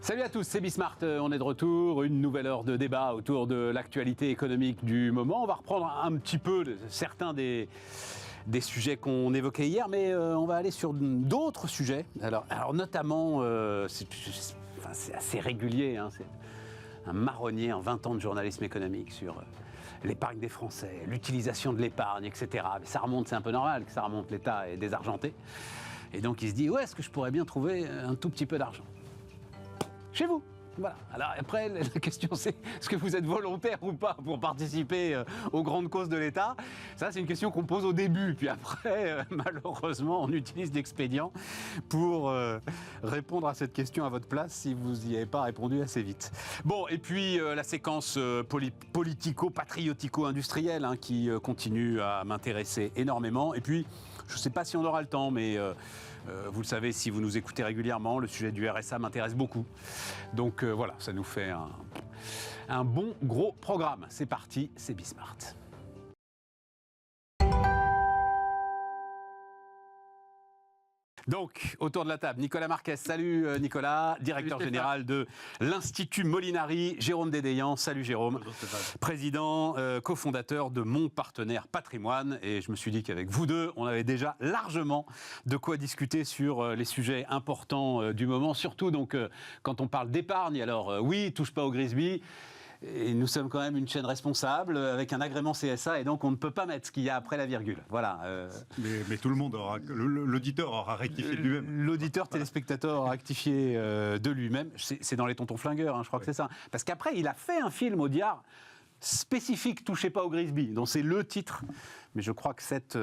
Salut à tous, c'est Bismart, on est de retour, une nouvelle heure de débat autour de l'actualité économique du moment. On va reprendre un petit peu certains des sujets qu'on évoquait hier, mais on va aller sur d'autres sujets. Alors notamment, c'est assez régulier, hein, c'est un marronnier en 20 ans de journalisme économique sur l'épargne des Français, l'utilisation de l'épargne, etc. Mais ça remonte, c'est un peu normal que ça remonte, l'État est désargenté. Et donc il se dit, ouais, est-ce que je pourrais bien trouver un tout petit peu d'argent chez vous? Voilà. Alors après, la question c'est, est-ce que vous êtes volontaire ou pas pour participer aux grandes causes de l'État? Ça, c'est une question qu'on pose au début. Puis après, malheureusement, on utilise l'expédient pour répondre à cette question à votre place si vous n'y avez pas répondu assez vite. Bon, et puis la séquence politico-patriotico-industrielle hein, qui continue à m'intéresser énormément. Et puis, je ne sais pas si on aura le temps, mais... vous le savez, si vous nous écoutez régulièrement, le sujet du RSA m'intéresse beaucoup. Donc voilà, ça nous fait un bon gros programme. C'est parti, c'est Bismart. Donc, autour de la table, Nicolas Marquez. Salut Nicolas, directeur général de l'Institut Molinari. Jérôme Dédéian. Salut Jérôme. Bonjour, président, cofondateur de Mon Partenaire Patrimoine. Et je me suis dit qu'avec vous deux, on avait déjà largement de quoi discuter sur les sujets importants du moment. Surtout donc quand on parle d'épargne. Alors oui, touche pas au Grisby. Et nous sommes quand même une chaîne responsable avec un agrément CSA et donc on ne peut pas mettre ce qu'il y a après la virgule. Voilà. Mais tout le monde aura, l'auditeur aura rectifié de lui-même. L'auditeur téléspectateur aura rectifié de lui-même. C'est dans les Tontons Flingueurs, hein, je crois que c'est ça. Parce qu'après, il a fait un film, Audiard, spécifique, touchez pas au Grisby, dont c'est le titre. Mais je crois que cette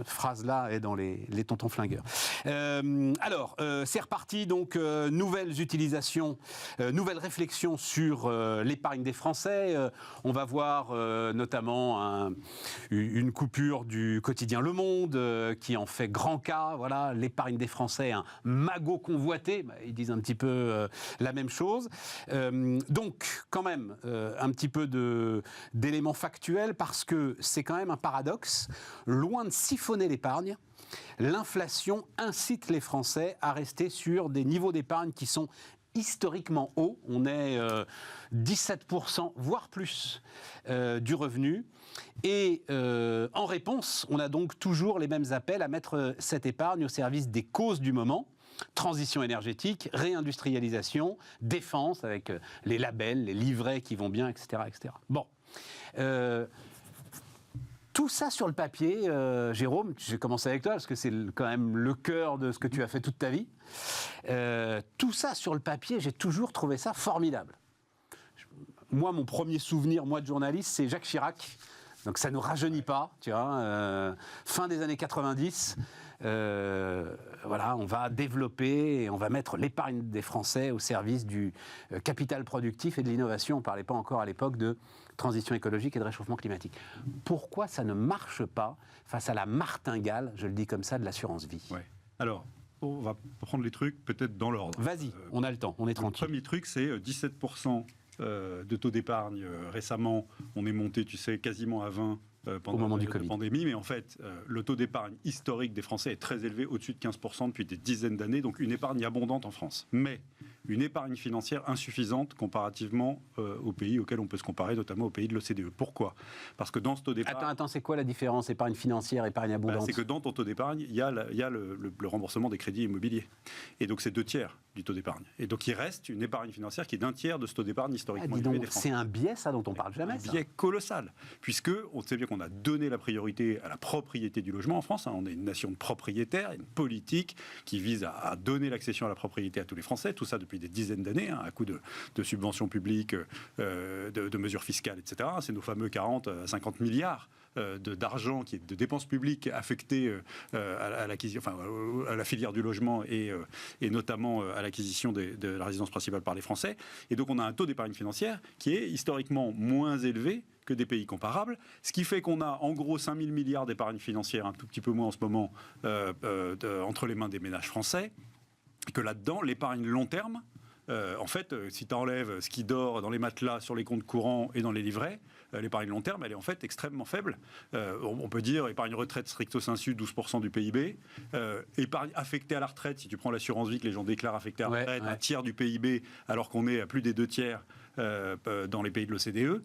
phrase-là est dans les Tontons Flingueurs. Alors, c'est reparti, donc, nouvelles utilisations, nouvelles réflexions sur l'épargne des Français. On va voir notamment une coupure du quotidien Le Monde qui en fait grand cas. Voilà, l'épargne des Français, un magot convoité. Bah, ils disent un petit peu la même chose. Donc, quand même, un petit peu d'éléments factuels parce que c'est quand même un paradoxe. Loin de siphonner l'épargne, l'inflation incite les Français à rester sur des niveaux d'épargne qui sont historiquement hauts. On est 17%, voire plus, du revenu. Et en réponse, on a donc toujours les mêmes appels à mettre cette épargne au service des causes du moment. Transition énergétique, réindustrialisation, défense avec les labels, les livrets qui vont bien, etc. etc. Bon. Tout ça sur le papier, Jérôme, je vais commencer avec toi parce que c'est quand même le cœur de ce que tu as fait toute ta vie. Tout ça sur le papier, j'ai toujours trouvé ça formidable. Moi, mon premier souvenir, moi de journaliste, c'est Jacques Chirac. Donc ça ne nous rajeunit pas, tu vois. Fin des années 90, voilà, on va développer et on va mettre l'épargne des Français au service du capital productif et de l'innovation. On ne parlait pas encore à l'époque de transition écologique et de réchauffement climatique. Pourquoi ça ne marche pas face à la martingale, je le dis comme ça, de l'assurance vie? Ouais. Alors, on va prendre les trucs peut-être dans l'ordre. Vas-y, on a le temps, on est tranquille. Le premier truc, c'est 17% de taux d'épargne. Récemment, on est monté, tu sais, quasiment à 20% pendant la pandémie. Mais en fait, le taux d'épargne historique des Français est très élevé, au-dessus de 15% depuis des dizaines d'années. Donc une épargne abondante en France. Mais une épargne financière insuffisante comparativement aux pays auxquels on peut se comparer, notamment aux pays de l'OCDE. Pourquoi? Parce que dans ce taux d'épargne... Attends, c'est quoi la différence épargne financière, épargne abondante? C'est que dans ton taux d'épargne, il y a le remboursement des crédits immobiliers. Et donc c'est 2/3 du taux d'épargne. Et donc il reste une épargne financière qui est d'1/3 de ce taux d'épargne historiquement élevé des Français. C'est un biais, ça, dont on parle jamais. Un biais colossal. Puisque on sait bien qu'on a donné la priorité à la propriété du logement en France. On est une nation de propriétaires, une politique qui vise à donner l'accession à la propriété à tous les Français. Tout ça depuis des dizaines d'années, à coup de subventions publiques, de mesures fiscales, etc. C'est nos fameux 40 à 50 milliards d'argent qui est de dépenses publiques affectées à la filière du logement et notamment à l'acquisition de la résidence principale par les Français. Et donc on a un taux d'épargne financière qui est historiquement moins élevé que des pays comparables, ce qui fait qu'on a en gros 5 000 milliards d'épargne financière, un tout petit peu moins en ce moment, entre les mains des ménages français, et que là-dedans, l'épargne long terme en fait, si tu enlèves ce qui dort dans les matelas, sur les comptes courants et dans les livrets, l'épargne long terme, elle est en fait extrêmement faible. On peut dire épargne retraite stricto sensu, 12% du PIB. Épargne affectée à la retraite, si tu prends l'assurance vie que les gens déclarent affectée à la retraite, un tiers du PIB, alors qu'on est à plus des 2 tiers dans les pays de l'OCDE.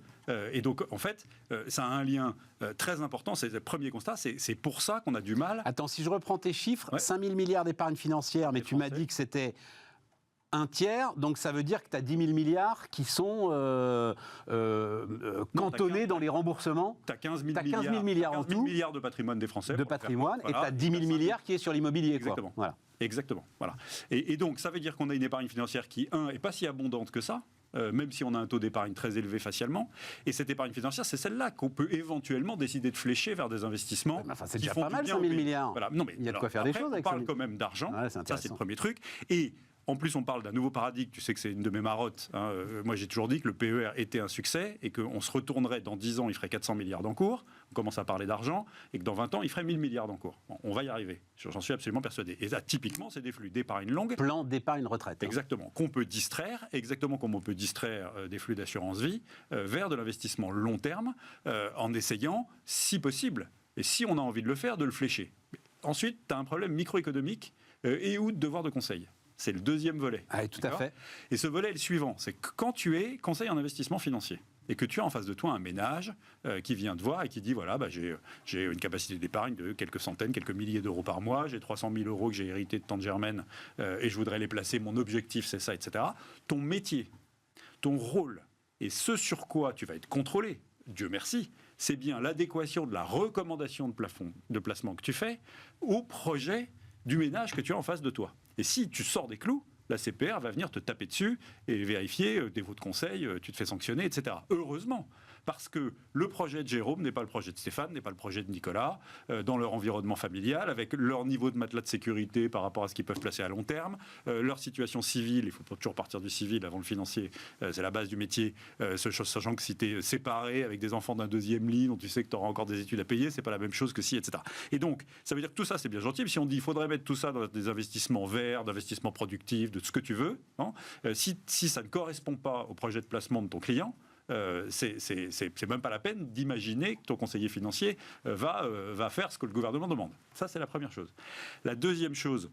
Et donc, en fait, ça a un lien très important. C'est le premier constat. C'est pour ça qu'on a du mal. Attends, si je reprends tes chiffres, 5 000 milliards d'épargne financière, mais tu m'as dit que c'était un tiers, donc ça veut dire que tu as 10 000 milliards qui sont cantonnés dans les remboursements. Tu as 15 000 milliards en tout. Milliards de patrimoine des Français. De patrimoine, et tu as 10 000 milliards qui est sur l'immobilier. Exactement. Voilà. Exactement. Voilà. Et donc, ça veut dire qu'on a une épargne financière qui, n'est pas si abondante que ça. Même si on a un taux d'épargne très élevé facialement. Et cette épargne financière, c'est celle-là qu'on peut éventuellement décider de flécher vers des investissements. C'est déjà pas mal, 5 000 milliards. Voilà. Non, mais il y a de quoi faire des choses avec ça. On parle quand même d'argent, ça c'est le premier truc. Et en plus, on parle d'un nouveau paradigme. Tu sais que c'est une de mes marottes. Moi, j'ai toujours dit que le PER était un succès et qu'on se retournerait dans 10 ans, il ferait 400 milliards d'encours. On commence à parler d'argent. Et que dans 20 ans, il ferait 1000 milliards d'encours. Bon, on va y arriver. J'en suis absolument persuadé. Et ça, typiquement, c'est des flux d'épargne longue. Plan d'épargne retraite. Exactement. Qu'on peut distraire, exactement comme on peut distraire des flux d'assurance vie, vers de l'investissement long terme, en essayant, si possible, et si on a envie de le faire, de le flécher. Ensuite, tu as un problème microéconomique et ou de devoir de conseil. C'est le deuxième volet. Ah, tout à fait. Et ce volet est le suivant, c'est que quand tu es conseiller en investissement financier et que tu as en face de toi un ménage qui vient te voir et qui dit voilà, j'ai une capacité d'épargne de quelques centaines, quelques milliers d'euros par mois, j'ai 300 000 euros que j'ai hérité de tante Germaine et je voudrais les placer, mon objectif c'est ça, etc. Ton métier, ton rôle et ce sur quoi tu vas être contrôlé, Dieu merci, c'est bien l'adéquation de la recommandation de placement que tu fais au projet du ménage que tu as en face de toi. Et si tu sors des clous, la CPR va venir te taper dessus et vérifier des veaux de conseil, tu te fais sanctionner, etc. Heureusement, parce que le projet de Jérôme n'est pas le projet de Stéphane, n'est pas le projet de Nicolas, dans leur environnement familial, avec leur niveau de matelas de sécurité par rapport à ce qu'ils peuvent placer à long terme, leur situation civile, il faut toujours partir du civil avant le financier, c'est la base du métier, sachant que si tu es séparé avec des enfants d'un deuxième lit, dont tu sais que tu auras encore des études à payer, c'est pas la même chose que si, etc. Et donc, ça veut dire que tout ça, c'est bien gentil, mais si on dit qu'il faudrait mettre tout ça dans des investissements verts, d'investissements productifs, de ce que tu veux, hein, si ça ne correspond pas au projet de placement de ton client, c'est même pas la peine d'imaginer que ton conseiller financier va faire ce que le gouvernement demande. Ça, c'est la première chose. La deuxième chose,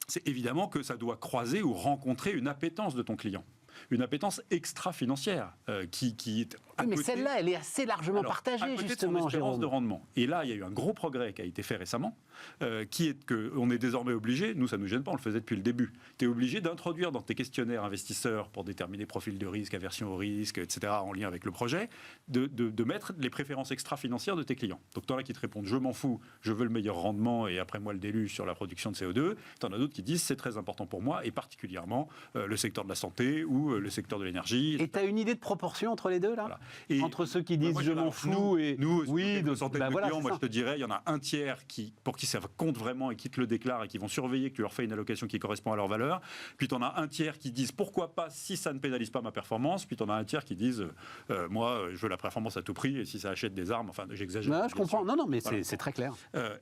c'est évidemment que ça doit croiser ou rencontrer une appétence de ton client. Une appétence extra-financière qui est à mais côté, celle-là, elle est assez largement partagée, à côté justement, de son espérance Jérôme. de rendement. Et là, il y a eu un gros progrès qui a été fait récemment, qui est qu'on est désormais obligé, nous ça ne nous gêne pas, on le faisait depuis le début, tu es obligé d'introduire dans tes questionnaires investisseurs pour déterminer profil de risque, aversion au risque, etc., en lien avec le projet, de mettre les préférences extra-financières de tes clients. Donc tu en as qui te répondent « je m'en fous, je veux le meilleur rendement et après moi le déluge sur la production de CO2 », tu en as d'autres qui disent « c'est très important pour moi et particulièrement le secteur de la santé ou le secteur de l'énergie. » Et tu as une idée de proportion entre les deux, là, voilà. Et entre ceux qui disent « je m'en fous » et... Nous, oui, de centaines de voilà, clients, moi je te dirais, il y en a un tiers pour qui ça compte vraiment et qui te le déclarent et qui vont surveiller que tu leur fais une allocation qui correspond à leur valeur. Puis tu en as un tiers qui disent pourquoi pas si ça ne pénalise pas ma performance. Puis tu en as un tiers qui disent moi je veux la performance à tout prix et si ça achète des armes, enfin j'exagère. Non, je comprends, non, mais voilà. c'est très clair.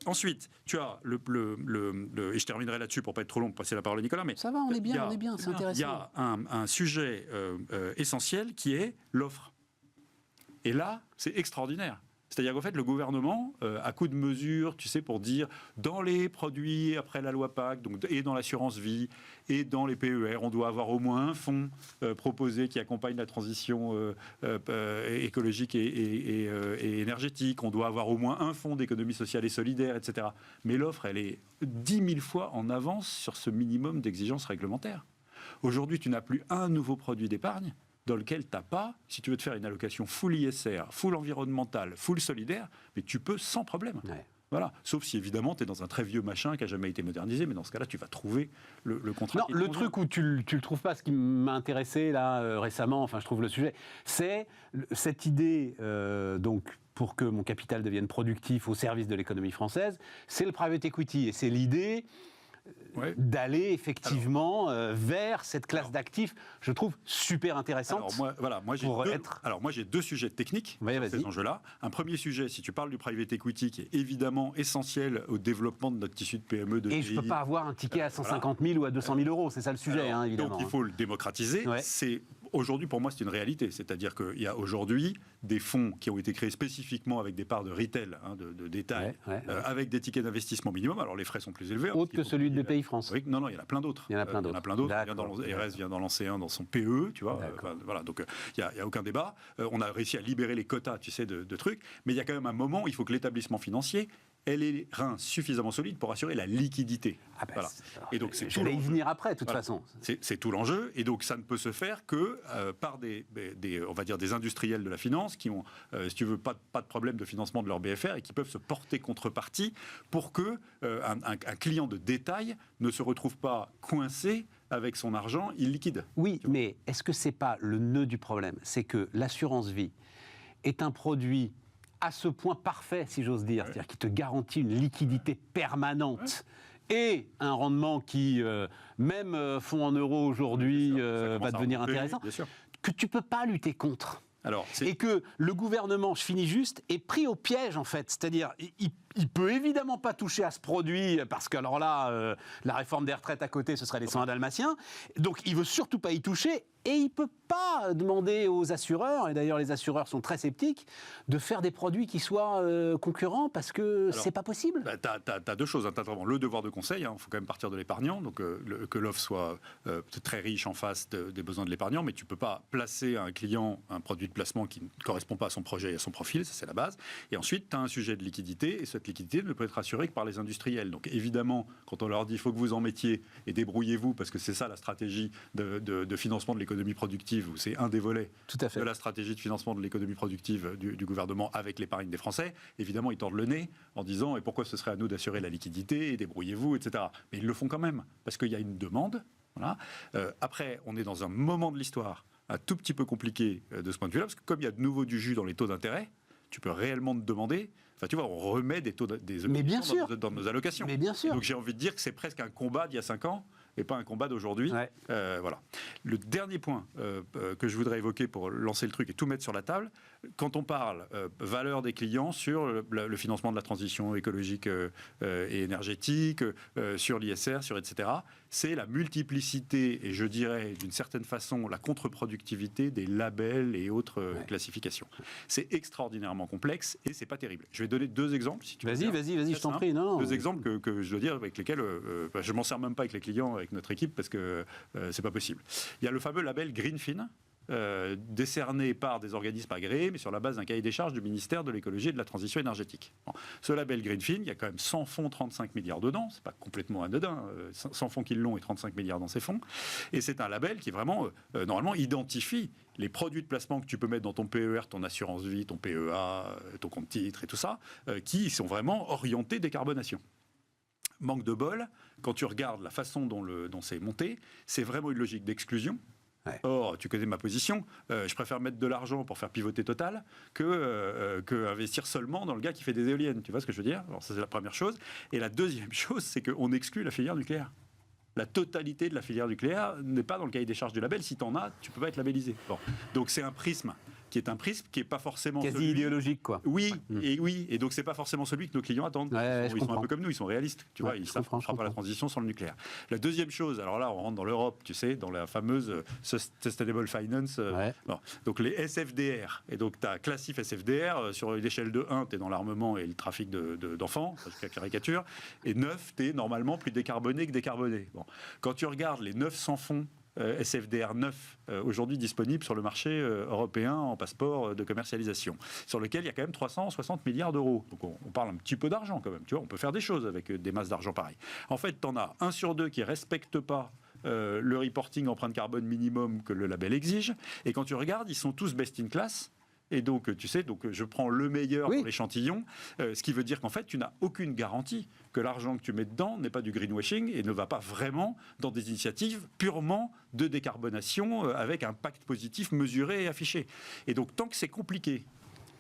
Ensuite, tu as et je terminerai là-dessus pour pas être trop long, pour passer la parole à Nicolas. Mais ça va, on est bien, c'est intéressant. Il y a un sujet essentiel qui est l'offre. Et là, c'est extraordinaire. C'est-à-dire qu'en fait, le gouvernement, à coup de mesures, tu sais, pour dire, dans les produits après la loi PAC, donc, et dans l'assurance vie, et dans les PER, on doit avoir au moins un fonds proposé qui accompagne la transition écologique et énergétique, on doit avoir au moins un fonds d'économie sociale et solidaire, etc. Mais l'offre, elle est 10 000 fois en avance sur ce minimum d'exigences réglementaires. Aujourd'hui, tu n'as plus un nouveau produit d'épargne dans lequel tu n'as pas, si tu veux te faire une allocation full ISR, full environnemental, full solidaire, mais tu peux sans problème. Ouais. Voilà. Sauf si évidemment tu es dans un très vieux machin qui n'a jamais été modernisé, mais dans ce cas-là tu vas trouver le contrat. Non, le truc où tu le trouves pas, ce qui m'a intéressé là récemment, enfin je trouve le sujet, c'est cette idée donc pour que mon capital devienne productif au service de l'économie française, c'est le private equity et c'est l'idée d'aller effectivement vers cette classe d'actifs, je trouve super intéressante. Alors moi j'ai deux sujets techniques sur ces enjeux-là. Un premier sujet, si tu parles du private equity, qui est évidemment essentiel au développement de notre tissu de PME, de Et TI. je ne peux pas avoir un ticket à 150 000 ou à 200 000 euros, c'est ça le sujet, évidemment. Donc il faut le démocratiser. Aujourd'hui, pour moi, c'est une réalité. C'est-à-dire qu'il y a aujourd'hui des fonds qui ont été créés spécifiquement avec des parts de retail, de détail, avec des tickets d'investissement minimum. Alors, les frais sont plus élevés. Autre que celui de BPI France. Oui, non, il y en a plein d'autres. Il y en a plein d'autres. RS vient d'en lancer un dans son PE, tu vois. Voilà, donc, il n'y a aucun débat. On a réussi à libérer les quotas, tu sais, de trucs. Mais il y a quand même un moment où il faut que l'établissement financier ait les reins suffisamment solides pour assurer la liquidité. Et donc, je vais y venir après, de toute façon. C'est tout l'enjeu. Et donc, ça ne peut se faire que par on va dire des industriels de la finance qui ont, si tu veux, pas de problème de financement de leur BFR et qui peuvent se porter contrepartie pour que un client de détail ne se retrouve pas coincé avec son argent illiquide. Oui, mais est-ce que c'est pas le nœud du problème? C'est que l'assurance vie est un produit à ce point parfait, si j'ose dire, c'est-à-dire qui te garantit une liquidité permanente et un rendement qui, même fonds en euros aujourd'hui, va devenir intéressant, que tu ne peux pas lutter contre. Et que le gouvernement, je finis juste, est pris au piège en fait. C'est-à-dire, il peut évidemment pas toucher à ce produit parce que alors là, la réforme des retraites à côté, ce serait les 101 dalmatiens. Donc il veut surtout pas y toucher et il peut pas demander aux assureurs, et d'ailleurs les assureurs sont très sceptiques, de faire des produits qui soient concurrents parce que c'est pas possible. T'as deux choses. T'as vraiment le devoir de conseil. Il faut quand même partir de l'épargnant, donc que l'offre soit très riche en face des besoins de l'épargnant, mais tu peux pas placer à un client un produit de placement qui ne correspond pas à son projet et à son profil, ça c'est la base. Et ensuite, tu as un sujet de liquidité, et cette liquidité ne peut être assurée que par les industriels. Donc évidemment, quand on leur dit il faut que vous en mettiez et débrouillez-vous, parce que c'est ça la stratégie de financement de l'économie productive, ou c'est un des volets de la stratégie de financement de l'économie productive du gouvernement avec l'épargne des Français, évidemment ils tordent le nez en disant et pourquoi ce serait à nous d'assurer la liquidité, et débrouillez-vous, etc. Mais ils le font quand même, parce qu'il y a une demande. Voilà. Après, on est dans un moment de l'histoire un tout petit peu compliqué de ce point de vue-là, parce que comme il y a de nouveau du jus dans les taux d'intérêt, tu peux réellement te demander... Enfin, tu vois, on remet des taux dans nos allocations. Mais bien sûr. Donc j'ai envie de dire que c'est presque un combat d'il y a 5 ans et pas un combat d'aujourd'hui. Voilà. Le dernier point que je voudrais évoquer pour lancer le truc et tout mettre sur la table, quand on parle valeur des clients sur le financement de la transition écologique et énergétique, sur l'ISR, sur etc., c'est la multiplicité et je dirais d'une certaine façon la contre-productivité des labels et autres classifications. C'est extraordinairement complexe et c'est pas terrible. Je vais donner 2 exemples. Si tu veux. Vas-y, je t'en prie. 2 exemples que je dois dire avec lesquels je m'en sers même pas avec les clients, avec notre équipe, parce que c'est pas possible. Il y a le fameux label Greenfin, décerné par des organismes agréés, mais sur la base d'un cahier des charges du ministère de l'écologie et de la transition énergétique. Bon. Ce label Greenfin, il y a quand même 100 fonds, 35 milliards dedans, c'est pas complètement anodin, 100 fonds qui l'ont et 35 milliards dans ces fonds, et c'est un label qui vraiment, normalement, identifie les produits de placement que tu peux mettre dans ton PER, ton assurance vie, ton PEA, ton compte titre et tout ça, qui sont vraiment orientés décarbonation. Manque de bol, quand tu regardes la façon dont c'est monté, c'est vraiment une logique d'exclusion. Or, tu connais ma position, je préfère mettre de l'argent pour faire pivoter Total que investir seulement dans le gars qui fait des éoliennes. Tu vois ce que je veux dire? Alors ça, c'est la première chose. Et la deuxième chose, c'est qu'on exclut la filière nucléaire. La totalité de la filière nucléaire n'est pas dans le cahier des charges du label. Si tu en as, tu ne peux pas être labellisé. Bon. Donc c'est un prisme qui est pas forcément quasi idéologique, quoi. Oui, et donc c'est pas forcément celui que nos clients attendent. Ils sont un peu comme nous, ils sont réalistes, tu vois, ils savent qu'on ne fera pas la transition sans le nucléaire. La deuxième chose, alors là, on rentre dans l'Europe, tu sais, dans la fameuse Sustainable Finance. Bon, donc les SFDR, et donc tu as classif SFDR, sur une échelle de 1, tu es dans l'armement et le trafic d'enfants, c'est la caricature, et 9, tu es normalement plus décarboné que décarboné. Bon. Quand tu regardes les 900 fonds SFDR 9 aujourd'hui disponible sur le marché européen en passeport de commercialisation, sur lequel il y a quand même 360 milliards d'euros. Donc on parle un petit peu d'argent quand même, tu vois, on peut faire des choses avec des masses d'argent pareilles. En fait, tu en as 1 sur 2 qui ne respectent pas le reporting empreinte carbone minimum que le label exige, et quand tu regardes, ils sont tous best in class. Et donc, tu sais, je prends le meilleur pour l'échantillon, ce qui veut dire qu'en fait, tu n'as aucune garantie que l'argent que tu mets dedans n'est pas du greenwashing et ne va pas vraiment dans des initiatives purement de décarbonation avec un pacte positif mesuré et affiché. Et donc, tant que c'est compliqué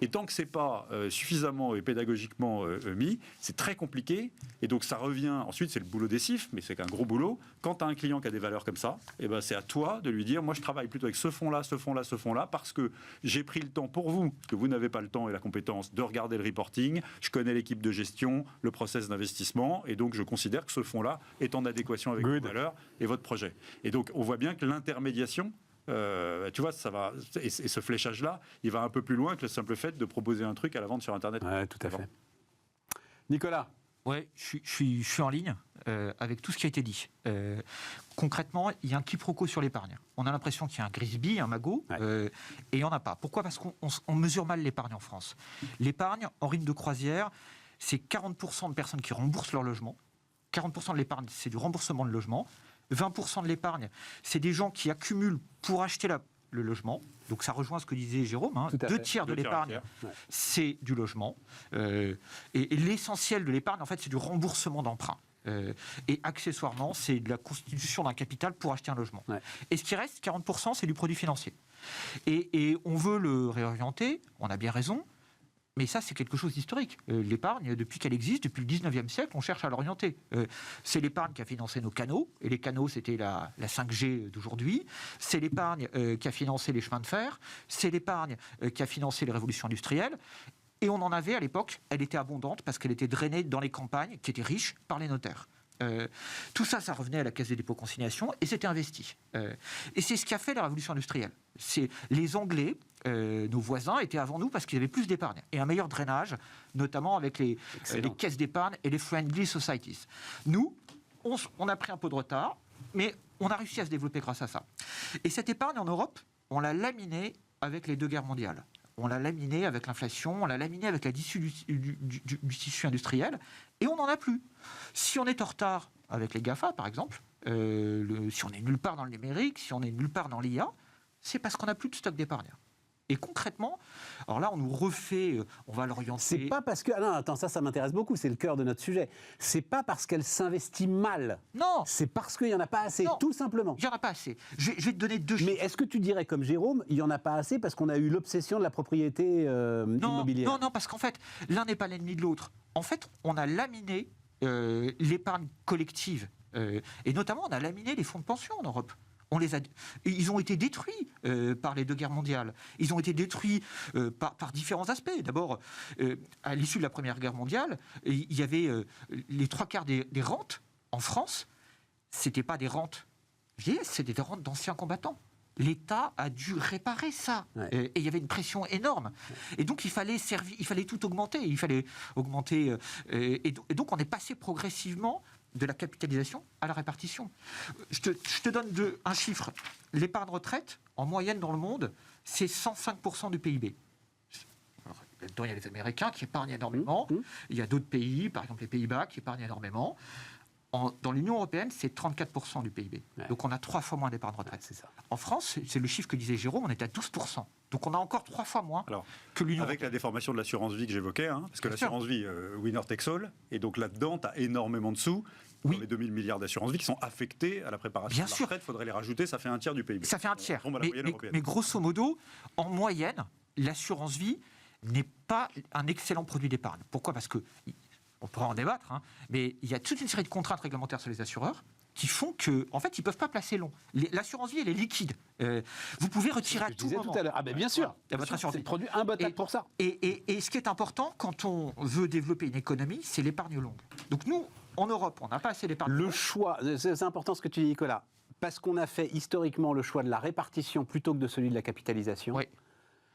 Et tant que c'est pas suffisamment et pédagogiquement mis, c'est très compliqué. Et donc ça revient, ensuite c'est le boulot des CIF, mais c'est qu'un gros boulot. Quand tu as un client qui a des valeurs comme ça, eh ben, c'est à toi de lui dire, moi je travaille plutôt avec ce fonds-là, ce fonds-là, ce fonds-là, parce que j'ai pris le temps pour vous, que vous n'avez pas le temps et la compétence de regarder le reporting, je connais l'équipe de gestion, le process d'investissement, et donc je considère que ce fonds-là est en adéquation avec vos valeurs et votre projet. Et donc on voit bien que l'intermédiation, tu vois, ça va, et ce fléchage-là, il va un peu plus loin que le simple fait de proposer un truc à la vente sur Internet. Ouais, tout à fait. Nicolas. Oui, je suis en ligne avec tout ce qui a été dit. Concrètement, il y a un quiproquo sur l'épargne. On a l'impression qu'il y a un Grisby, un Magot, et il n'y en a pas. Pourquoi ? Parce qu'on mesure mal l'épargne en France. L'épargne, en rythme de croisière, c'est 40% de personnes qui remboursent leur logement. 40% de l'épargne, c'est du remboursement de logement. 20% de l'épargne, c'est des gens qui accumulent pour acheter le logement. Donc ça rejoint ce que disait Jérôme. 2/3 de l'épargne, c'est du logement. Et l'essentiel de l'épargne, en fait, c'est du remboursement d'emprunt. Et accessoirement, c'est de la constitution d'un capital pour acheter un logement. Et ce qui reste, 40%, c'est du produit financier. Et on veut le réorienter, on a bien raison. Mais ça, c'est quelque chose d'historique. L'épargne, depuis qu'elle existe, depuis le 19e siècle, on cherche à l'orienter. C'est l'épargne qui a financé nos canaux, et les canaux, c'était la 5G d'aujourd'hui. C'est l'épargne qui a financé les chemins de fer. C'est l'épargne qui a financé les révolutions industrielles. Et on en avait à l'époque, elle était abondante parce qu'elle était drainée dans les campagnes, qui étaient riches, par les notaires. Tout ça, ça revenait à la Caisse des dépôts consignation et c'était investi. Et c'est ce qui a fait la révolution industrielle. Les Anglais, nos voisins, étaient avant nous parce qu'ils avaient plus d'épargne et un meilleur drainage, notamment avec les caisses d'épargne et les friendly societies. Nous, on a pris un peu de retard, mais on a réussi à se développer grâce à ça. Et cette épargne en Europe, on l'a laminée avec les 2 guerres mondiales. On l'a laminé avec l'inflation, on l'a laminé avec la dissolution du tissu industriel, et on n'en a plus. Si on est en retard avec les GAFA, par exemple, si on est nulle part dans le numérique, si on est nulle part dans l'IA, c'est parce qu'on n'a plus de stock d'épargne. Et concrètement, alors là, on nous refait, on va l'orienter... C'est pas parce que... Ah non, attends, ça m'intéresse beaucoup, c'est le cœur de notre sujet. C'est pas parce qu'elle s'investit mal. Non. C'est parce qu'il n'y en a pas assez, tout simplement. Il n'y en a pas assez. Je vais te donner 2 chiffres. Mais est-ce que tu dirais, comme Jérôme, il n'y en a pas assez parce qu'on a eu l'obsession de la propriété immobilière ? Non, parce qu'en fait, l'un n'est pas l'ennemi de l'autre. En fait, on a laminé l'épargne collective. Et notamment, on a laminé les fonds de pension en Europe. Ils ont été détruits par les 2 guerres mondiales. Ils ont été détruits par différents aspects. D'abord, à l'issue de la Première Guerre mondiale, il y avait les 3/4 des rentes en France. C'était pas des rentes vieilles, c'était des rentes d'anciens combattants. L'État a dû réparer ça. Et il y avait une pression énorme. Et donc, il fallait tout augmenter. Il fallait augmenter. Et donc, on est passé progressivement de la capitalisation à la répartition. Je te donne un chiffre. L'épargne retraite, en moyenne dans le monde, c'est 105% du PIB. Alors, il y a les Américains qui épargnent énormément. Il y a d'autres pays, par exemple les Pays-Bas, qui épargnent énormément. Dans l'Union européenne, c'est 34% du PIB. Donc on a 3 fois moins d'épargne retraite. C'est ça. En France, c'est le chiffre que disait Jérôme, on est à 12%. Donc on a encore 3 fois moins que l'Union européenne. Avec la déformation de l'assurance vie que j'évoquais, parce que l'assurance vie, winner takes all, et donc là-dedans, tu as énormément de sous, dans les 2000 milliards d'assurance vie qui sont affectés à la préparation de la retraite. Il faudrait les rajouter, ça fait 1/3 du PIB. Ça fait 1/3. Mais Mais grosso modo, en moyenne, l'assurance vie n'est pas un excellent produit d'épargne. Pourquoi ? Parce que... On pourra en débattre, mais il y a toute une série de contraintes réglementaires sur les assureurs qui font qu'en fait, ils ne peuvent pas placer long. L'assurance vie, elle est liquide. Vous pouvez retirer à tout moment. Tout à l'heure. Ah ben bien sûr, votre assurance vie. C'est le produit imbattable pour ça. Et ce qui est important, quand on veut développer une économie, c'est l'épargne longue. Donc nous, en Europe, on n'a pas assez d'épargne longue. Le choix, c'est important ce que tu dis, Nicolas, parce qu'on a fait historiquement le choix de la répartition plutôt que de celui de la capitalisation. Oui.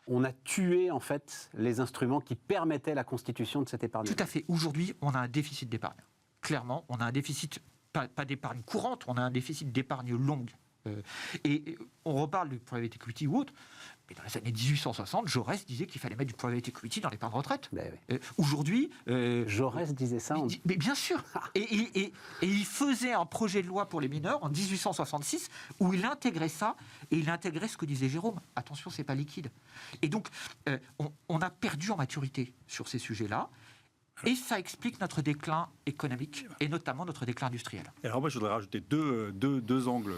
On a tué, en fait, les instruments qui permettaient la constitution de cette épargne. Tout à fait. Aujourd'hui, on a un déficit d'épargne. Clairement, on a un déficit, pas d'épargne courante, on a un déficit d'épargne longue. Et on reparle du private equity ou autre, mais dans les années 1860, Jaurès disait qu'il fallait mettre du private equity dans l'épargne retraite. Aujourd'hui... Jaurès disait ça Mais bien sûr. Et il faisait un projet de loi pour les mineurs en 1866 où il intégrait ça, et il intégrait ce que disait Jérôme. Attention, c'est pas liquide. Et donc, on a perdu en maturité sur ces sujets-là. Et ça explique notre déclin économique, et notamment notre déclin industriel. Et alors moi, je voudrais rajouter deux angles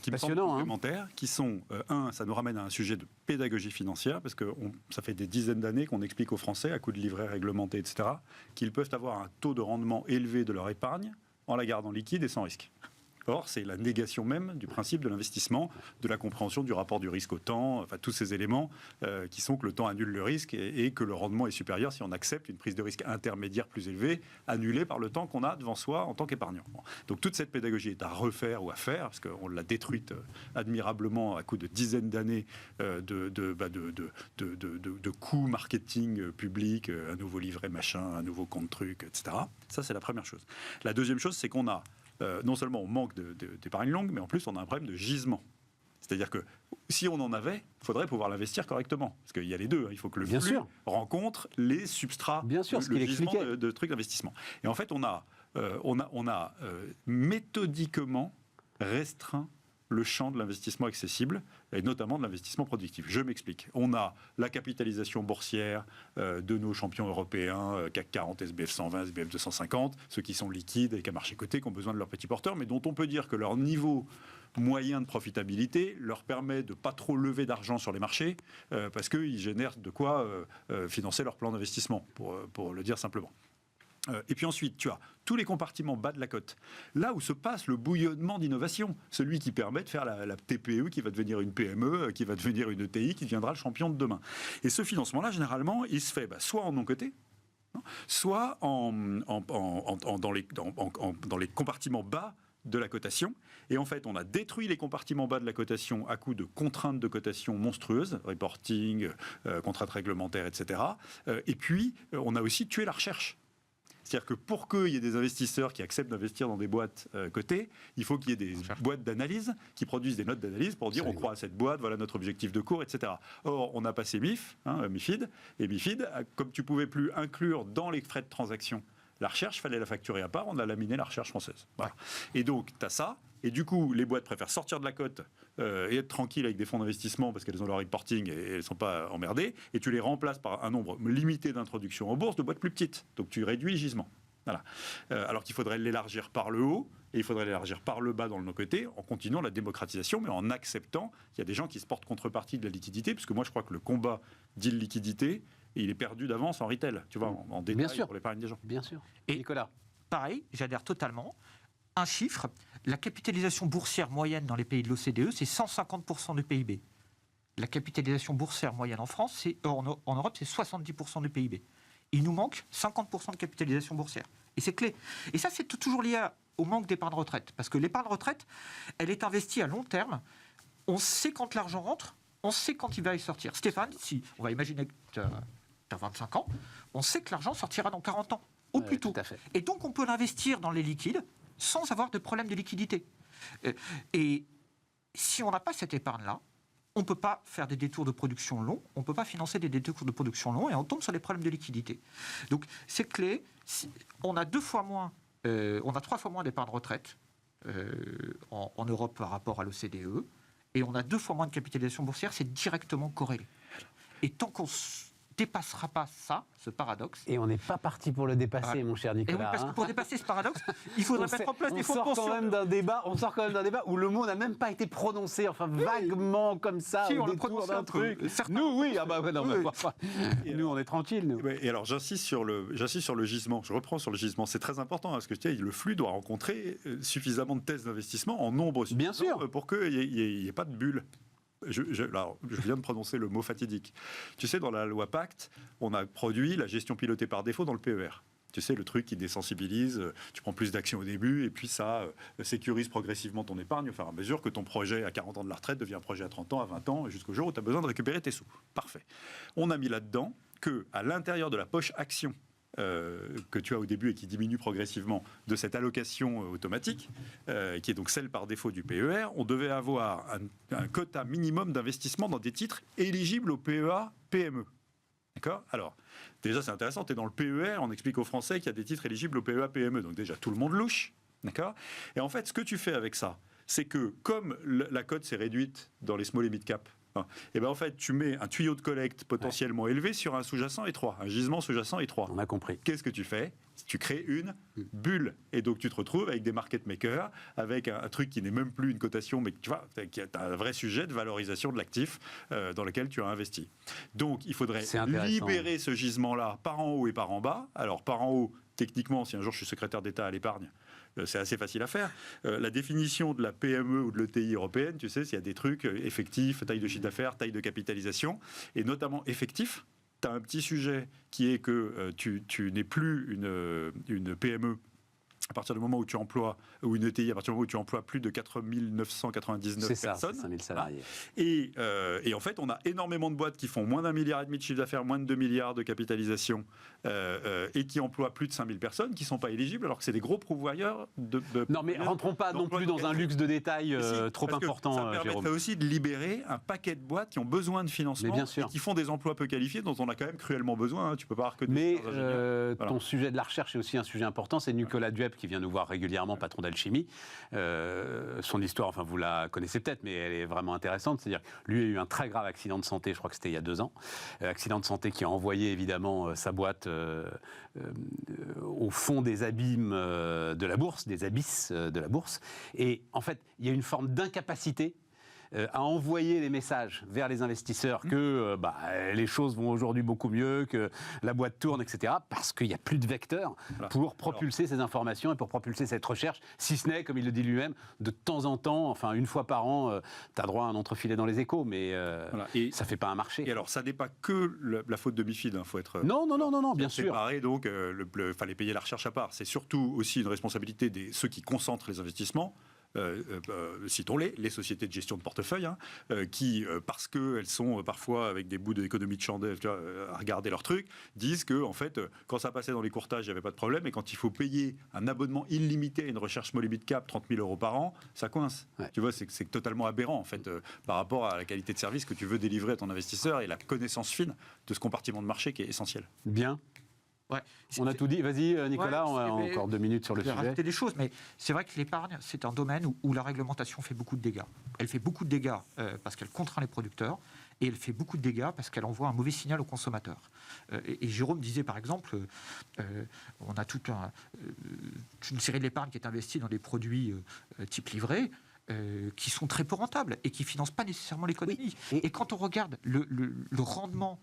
qui me semblent complémentaires, qui sont, un, ça nous ramène à un sujet de pédagogie financière, parce que ça fait des dizaines d'années qu'on explique aux Français, à coups de livrets réglementés, etc., qu'ils peuvent avoir un taux de rendement élevé de leur épargne en la gardant liquide et sans risque. Or, c'est la négation même du principe de l'investissement, de la compréhension du rapport du risque au temps, enfin tous ces éléments qui sont que le temps annule le risque et que le rendement est supérieur si on accepte une prise de risque intermédiaire plus élevée, annulée par le temps qu'on a devant soi en tant qu'épargnant. Bon. Donc toute cette pédagogie est à refaire ou à faire, parce qu'on l'a détruite admirablement à coup de dizaines d'années de coûts marketing public, un nouveau livret machin, un nouveau compte truc, etc. Ça, c'est la première chose. La deuxième chose, c'est qu'on a non seulement on manque d'épargne longue, mais en plus on a un problème de gisement. C'est-à-dire que si on en avait, il faudrait pouvoir l'investir correctement. Parce qu'il y a les deux. Il faut que le flux rencontre les substrats, le gisement de trucs d'investissement. Et en fait, on a méthodiquement restreint le champ de l'investissement accessible, et notamment de l'investissement productif. Je m'explique. On a la capitalisation boursière de nos champions européens, CAC 40, SBF 120, SBF 250, ceux qui sont liquides et qui à marché coté, qui ont besoin de leurs petits porteurs, mais dont on peut dire que leur niveau moyen de profitabilité leur permet de pas trop lever d'argent sur les marchés, parce qu'ils génèrent de quoi financer leur plan d'investissement, pour le dire simplement. Et puis ensuite, tu as tous les compartiments bas de la côte, là où se passe le bouillonnement d'innovation, celui qui permet de faire la TPE qui va devenir une PME, qui va devenir une ETI, qui deviendra le champion de demain. Et ce financement-là, généralement, il se fait soit en non-coté, soit dans les compartiments bas de la cotation. Et en fait, on a détruit les compartiments bas de la cotation à coup de contraintes de cotation monstrueuses, reporting, contraintes réglementaires, etc. Et puis, on a aussi tué la recherche. C'est-à-dire que pour qu'il y ait des investisseurs qui acceptent d'investir dans des boîtes cotées, il faut qu'il y ait des boîtes d'analyse qui produisent des notes d'analyse pour dire on croit à cette boîte, voilà notre objectif de cours, etc. Or, on a passé MiFID, et MiFID, comme tu ne pouvais plus inclure dans les frais de transaction la recherche, il fallait la facturer à part, on a laminé la recherche française. Voilà. Et donc, tu as ça, et du coup, les boîtes préfèrent sortir de la cote et être tranquilles avec des fonds d'investissement parce qu'elles ont leur reporting et elles ne sont pas emmerdées, et tu les remplaces par un nombre limité d'introductions en bourse de boîtes plus petites. Donc tu réduis le gisement. Voilà. Alors qu'il faudrait l'élargir par le haut et il faudrait l'élargir par le bas dans le non-coté en continuant la démocratisation, mais en acceptant qu'il y a des gens qui se portent contrepartie de la liquidité, parce que moi je crois que le combat d'illiquidité, il est perdu d'avance en retail, tu vois, en détail pour l'épargne des gens. Bien sûr. Et Nicolas. Pareil, j'adhère totalement. Un chiffre, la capitalisation boursière moyenne dans les pays de l'OCDE, c'est 150% du PIB. La capitalisation boursière moyenne en France, en Europe, c'est 70% du PIB. Il nous manque 50% de capitalisation boursière. Et c'est clé. Et ça, c'est toujours lié au manque d'épargne retraite. Parce que l'épargne retraite, elle est investie à long terme. On sait quand l'argent rentre, on sait quand il va y sortir. Stéphane, si on va imaginer que tu as 25 ans, on sait que l'argent sortira dans 40 ans, au plus tôt. Et donc, on peut l'investir dans les liquides sans avoir de problème de liquidité. Et si on n'a pas cette épargne-là, on ne peut pas faire des détours de production longs, on ne peut pas financer des détours de production longs et on tombe sur des problèmes de liquidité. Donc, c'est clé. On a 3 fois moins d'épargne retraite en Europe par rapport à l'OCDE et on a 2 fois moins de capitalisation boursière, c'est directement corrélé. Et tant qu'on dépassera pas ça, ce paradoxe. Et on n'est pas parti pour le dépasser, mon cher Nicolas. Et oui, parce que pour dépasser ce paradoxe, il faudrait mettre en place des fonds de pension. On sort quand même d'un débat où le mot n'a même pas été prononcé, enfin vaguement comme ça, si, au on le détour prononce d'un truc. Nous, oui, nous, on est tranquille. Nous. Et alors, j'insiste sur le gisement. Je reprends sur le gisement. C'est très important, parce que le flux doit rencontrer suffisamment de thèses d'investissement en nombre suffisant. Bien sûr. Pour qu'il n'y ait pas de bulle. Je viens de prononcer le mot fatidique. Tu sais, dans la loi Pacte, on a produit la gestion pilotée par défaut dans le PER. Tu sais, le truc qui désensibilise, tu prends plus d'actions au début, et puis ça sécurise progressivement ton épargne au fur et à mesure que ton projet à 40 ans de la retraite devient un projet à 30 ans, à 20 ans, jusqu'au jour où tu as besoin de récupérer tes sous. Parfait. On a mis là-dedans qu'à l'intérieur de la poche action que tu as au début et qui diminue progressivement de cette allocation automatique, qui est donc celle par défaut du PER, on devait avoir un quota minimum d'investissement dans des titres éligibles au PEA-PME. D'accord ? Alors, déjà, c'est intéressant, tu es dans le PER, on explique aux Français qu'il y a des titres éligibles au PEA-PME, donc déjà, tout le monde louche. D'accord ? Et en fait, ce que tu fais avec ça, c'est que comme la cote s'est réduite dans les small et mid cap Et ben en fait, tu mets un tuyau de collecte potentiellement élevé sur un sous-jacent étroit, un gisement sous-jacent étroit. On a compris. Qu'est-ce que tu fais ? Tu crées une bulle. Et donc, tu te retrouves avec des market makers, avec un truc qui n'est même plus une cotation, mais tu vois, tu as un vrai sujet de valorisation de l'actif dans lequel tu as investi. Donc, il faudrait libérer ce gisement-là par en haut et par en bas. Alors, par en haut, techniquement, si un jour je suis secrétaire d'État à l'épargne, c'est assez facile à faire. La définition de la PME ou de l'ETI européenne, tu sais, s'il y a des trucs effectifs, taille de chiffre d'affaires, taille de capitalisation, et notamment effectif, tu as un petit sujet qui est que tu n'es plus une PME à partir du moment où tu emploies, ou une ETI, à partir du moment où tu emploies plus de 4 999 personnes. C'est 5 000 salariés. Et en fait, on a énormément de boîtes qui font moins d'1,5 milliard de chiffre d'affaires, moins de 2 milliards de capitalisation, et qui emploient plus de 5 000 personnes, qui ne sont pas éligibles, alors que c'est des gros pourvoyeurs de non, mais rentrons pas non plus dans un luxe de détails trop important, ça permettrait Jérôme. aussi de libérer un paquet de boîtes qui ont besoin de financement et qui font des emplois peu qualifiés, dont on a quand même cruellement besoin. Hein. Tu peux pas avoir que des ingénieurs. Ton sujet de la recherche est aussi un sujet important. C'est Nicolas Duep qui vient nous voir régulièrement, patron d'Alchimie. Son histoire, enfin vous la connaissez peut-être, mais elle est vraiment intéressante. C'est-à-dire que lui a eu un très grave accident de santé, je crois que c'était il y a 2 ans. Accident de santé qui a envoyé évidemment sa boîte au fond des abîmes de la bourse, des abysses de la bourse. Et en fait, il y a une forme d'incapacité à envoyer les messages vers les investisseurs que les choses vont aujourd'hui beaucoup mieux, que la boîte tourne, etc. Parce qu'il n'y a plus de vecteurs pour propulser ces informations et pour propulser cette recherche, si ce n'est, comme il le dit lui-même, de temps en temps, enfin une fois par an, tu as droit à un entrefilet dans les Échos, mais ça ne fait pas un marché. Et alors, ça n'est pas que la faute de MiFID, il faut être... Non, bien sûr. Séparé, donc, il fallait payer la recherche à part. C'est surtout aussi une responsabilité de ceux qui concentrent les investissements. Citons-les, les sociétés de gestion de portefeuille, qui, parce qu'elles sont parfois avec des bouts d'économie de chandelle à regarder leur truc, disent que en fait, quand ça passait dans les courtages, il n'y avait pas de problème, et quand il faut payer un abonnement illimité à une recherche small mid cap, 30 000 € par an, ça coince. Ouais. Tu vois, c'est totalement aberrant en fait, par rapport à la qualité de service que tu veux délivrer à ton investisseur et la connaissance fine de ce compartiment de marché qui est essentiel. Bien. Ouais. On a tout dit. Vas-y, Nicolas, on a encore 2 minutes sur le sujet. Je vais rajouter des choses, mais c'est vrai que l'épargne, c'est un domaine où la réglementation fait beaucoup de dégâts. Elle fait beaucoup de dégâts parce qu'elle contraint les producteurs, et elle fait beaucoup de dégâts parce qu'elle envoie un mauvais signal aux consommateurs. Et Jérôme disait, par exemple, on a toute une série de l'épargne qui est investie dans des produits type livret, qui sont très peu rentables et qui ne financent pas nécessairement l'économie. Oui. Et quand on regarde le rendement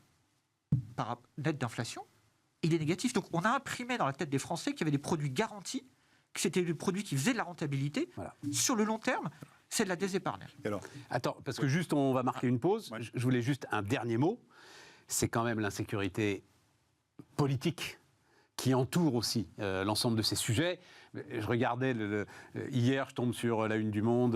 net d'inflation, il est négatif. Donc on a imprimé dans la tête des Français qu'il y avait des produits garantis, que c'était des produits qui faisaient de la rentabilité. Voilà. Sur le long terme, c'est de la désépargne. Alors, attends, parce que juste on va marquer une pause. Ouais. Je voulais juste un dernier mot. C'est quand même l'insécurité politique qui entoure aussi l'ensemble de ces sujets. Je regardais, hier, je tombe sur la une du Monde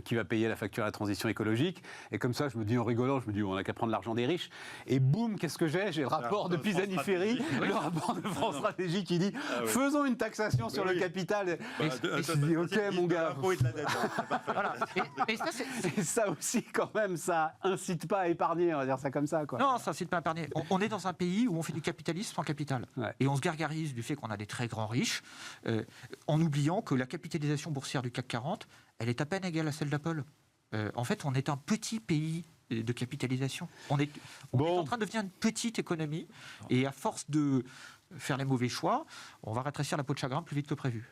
qui va payer la facture à la transition écologique. Et comme ça, je me dis en rigolant, on n'a qu'à prendre l'argent des riches. Et boum, qu'est-ce que j'ai ? J'ai le rapport de Pisani-Ferry, le rapport de France Stratégie qui dit faisons une taxation sur le capital. Et je dis ok, mon gars. Et ça aussi, quand même, ça incite pas à épargner, on va dire ça comme ça. Quoi. Non, ça incite pas à épargner. On est dans un pays où on fait du capitalisme sans capital. Ouais. Et on se gargarise du fait qu'on a des très grands riches. En oubliant que la capitalisation boursière du CAC 40, elle est à peine égale à celle d'Apple. En fait, on est un petit pays de capitalisation. On est en train de devenir une petite économie, et à force de faire les mauvais choix, on va rétrécir la peau de chagrin plus vite que prévu.